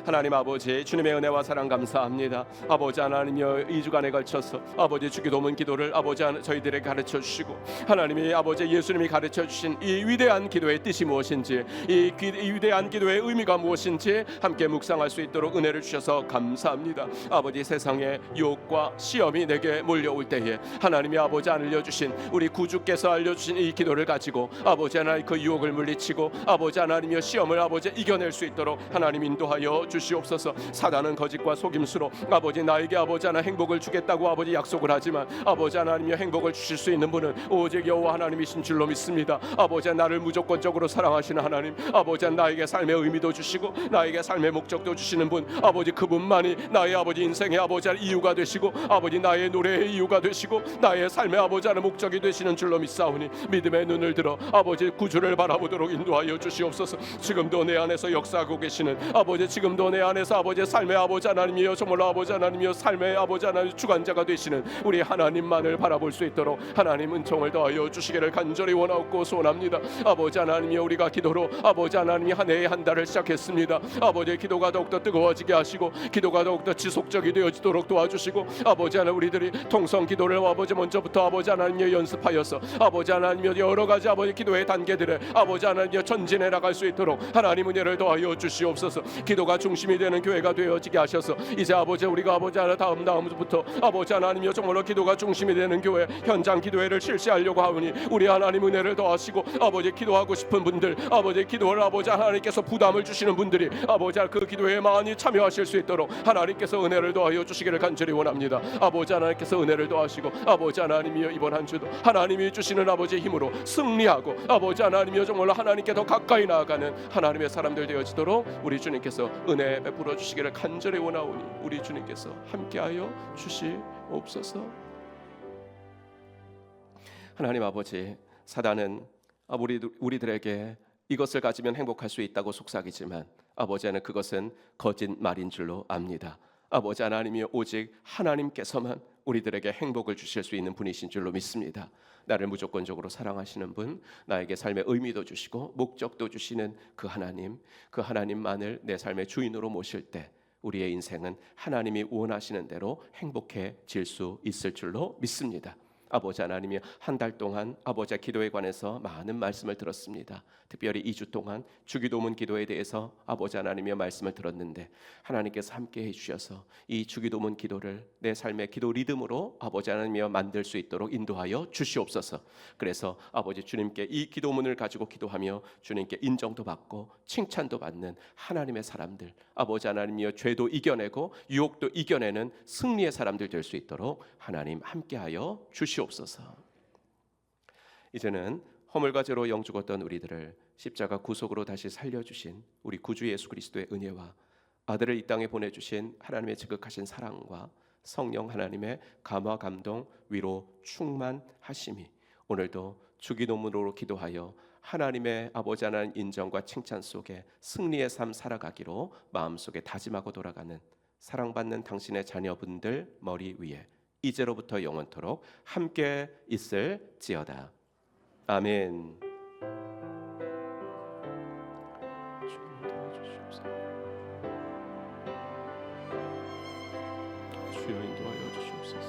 A: 하나님 아버지 주님의 은혜와 사랑 감사합니다. 아버지 하나님여 2주간에 걸쳐서 아버지 주기도문 기도를 아버지 저희들에게 가르쳐 주시고 하나님이 아버지 예수님이 가르쳐 주신 이 위대한 기도의 뜻이 무엇인지 이 위대한 기도의 의미가 무엇인지 함께 묵상할 수 있도록 은혜를 주셔서 감사합니다. 아버지 세상의 유혹과 시험이 내게 몰려올 때에 하나님이 아버지 알려주신 우리 구주께서 알려주신 이 기도를 가지고 아버지 하나님 그 유혹을 물리치고 아버지 하나님여 시험을 아버지 이겨낼 수 있도록 하나님 인도하여 주시옵소서. 사단은 거짓과 속임수로 아버지 나에게 아버지 하나 행복을 주겠다고 아버지 약속을 하지만 아버지 하나님의 행복을 주실 수 있는 분은 오직 여호와 하나님이신 줄로 믿습니다. 아버지 나를 무조건적으로 사랑하시는 하나님, 아버지 나에게 삶의 의미도 주시고 나에게 삶의 목적도 주시는 분, 아버지 그분만이 나의 아버지 인생의 아버지 이유가 되시고 아버지 나의 노래의 이유가 되시고 나의 삶의 아버지 하는 목적이 되시는 줄로 믿사오니 믿음의 눈을 들어 아버지 구주를 바라보도록 인도하여 주시옵소서. 지금도 내 안에서 역사하고 계시는 아버지 지금도 오늘도 내 안에서 아버지의 삶의 아버지 하나님이여 정말로 아버지 하나님이여 삶의 아버지 하나님 주관자가 되시는 우리 하나님만을 바라볼 수 있도록 하나님 은총을 더하여 주시기를 간절히 원하고 소원합니다. 아버지 하나님이여 우리가 기도로 아버지 하나님이 한 해의 한 달을 시작했습니다. 아버지의 기도가 더욱더 뜨거워지게 하시고 기도가 더욱더 지속적이 되어지도록 도와주시고 아버지 하나님 우리들이 통성 기도를 아버지 먼저부터 아버지 하나님이여 연습하여서 아버지 하나님이여 여러 가지 아버지 기도의 단계들을 아버지 하나님이여 전진해 나갈 수 있도록 하나님 은혜를 더하여 주시옵소서. 기도가 중심이 되는 교회가 되어지게 하셔서 이제 아버지 우리가 아버지 하나 다음부터 아버지 하나님이여 정말로 기도가 중심이 되는 교회 현장 기도회를 실시하려고 하오니 우리 하나님 은혜를 더하시고 아버지 기도하고 싶은 분들 아버지 기도를 아버지 하나님께서 부담을 주시는 분들이 아버지 그 기도에 많이 참여하실 수 있도록 하나님께서 은혜를 더하여 주시기를 간절히 원합니다. 아버지 하나님께서 은혜를 더하시고 아버지 하나님이여 이번 한 주도 하나님이 주시는 아버지의 힘으로 승리하고 아버지 하나님이여 정말로 하나님께 더 가까이 나아가는 하나님의 사람들 되어지도록 우리 주님께서 은혜 베풀어 주시기를 간절히 원하오니 우리 주님께서 함께하여 주시옵소서. 하나님 아버지, 사단은 우리들에게 이것을 가지면 행복할 수 있다고 속삭이지만 아버지는 그것은 거짓말인 줄로 압니다. 아버지 하나님이 오직 하나님께서만 우리들에게 행복을 주실 수 있는 분이신 줄로 믿습니다. 나를 무조건적으로 사랑하시는 분, 나에게 삶의 의미도 주시고 목적도 주시는 그 하나님만을 내 삶의 주인으로 모실 때 우리의 인생은 하나님이 원하시는 대로 행복해질 수 있을 줄로 믿습니다. 아버지 하나님이 한 달 동안 아버지의 기도에 관해서 많은 말씀을 들었습니다. 특별히 2주 동안 주기도문 기도에 대해서 아버지 하나님의 말씀을 들었는데 하나님께서 함께해 주셔서 이 주기도문 기도를 내 삶의 기도 리듬으로 아버지 하나님이여 만들 수 있도록 인도하여 주시옵소서. 그래서 아버지 주님께 이 기도문을 가지고 기도하며 주님께 인정도 받고 칭찬도 받는 하나님의 사람들, 아버지 하나님이여 죄도 이겨내고 유혹도 이겨내는 승리의 사람들 될 수 있도록 하나님 함께하여 주시옵소서. 이제는 허물과 죄로 영죽었던 우리들을 십자가 구속으로 다시 살려주신 우리 구주 예수 그리스도의 은혜와 아들을 이 땅에 보내주신 하나님의 지극하신 사랑과 성령 하나님의 감화 감동 위로 충만하심이 오늘도 주기도문으로 기도하여 하나님의 아버지 하나님 인정과 칭찬 속에 승리의 삶 살아가기로 마음속에 다짐하고 돌아가는 사랑받는 당신의 자녀분들 머리 위에 이제로부터 영원토록 함께 있을지어다. 아멘. 주여 인도하여 주시옵소서.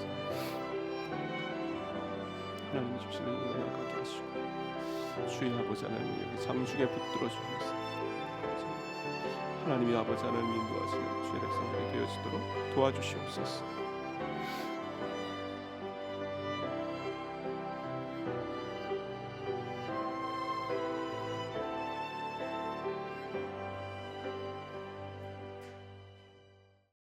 A: 하나님이 주시는 은혜가 가게 하시고 주의 아버지 하나님 여기 잠중에 붙들어 주셔서 하나님이 아버지 하나님 인도하시는 주의 백성들이 되어지도록 도와주시옵소서.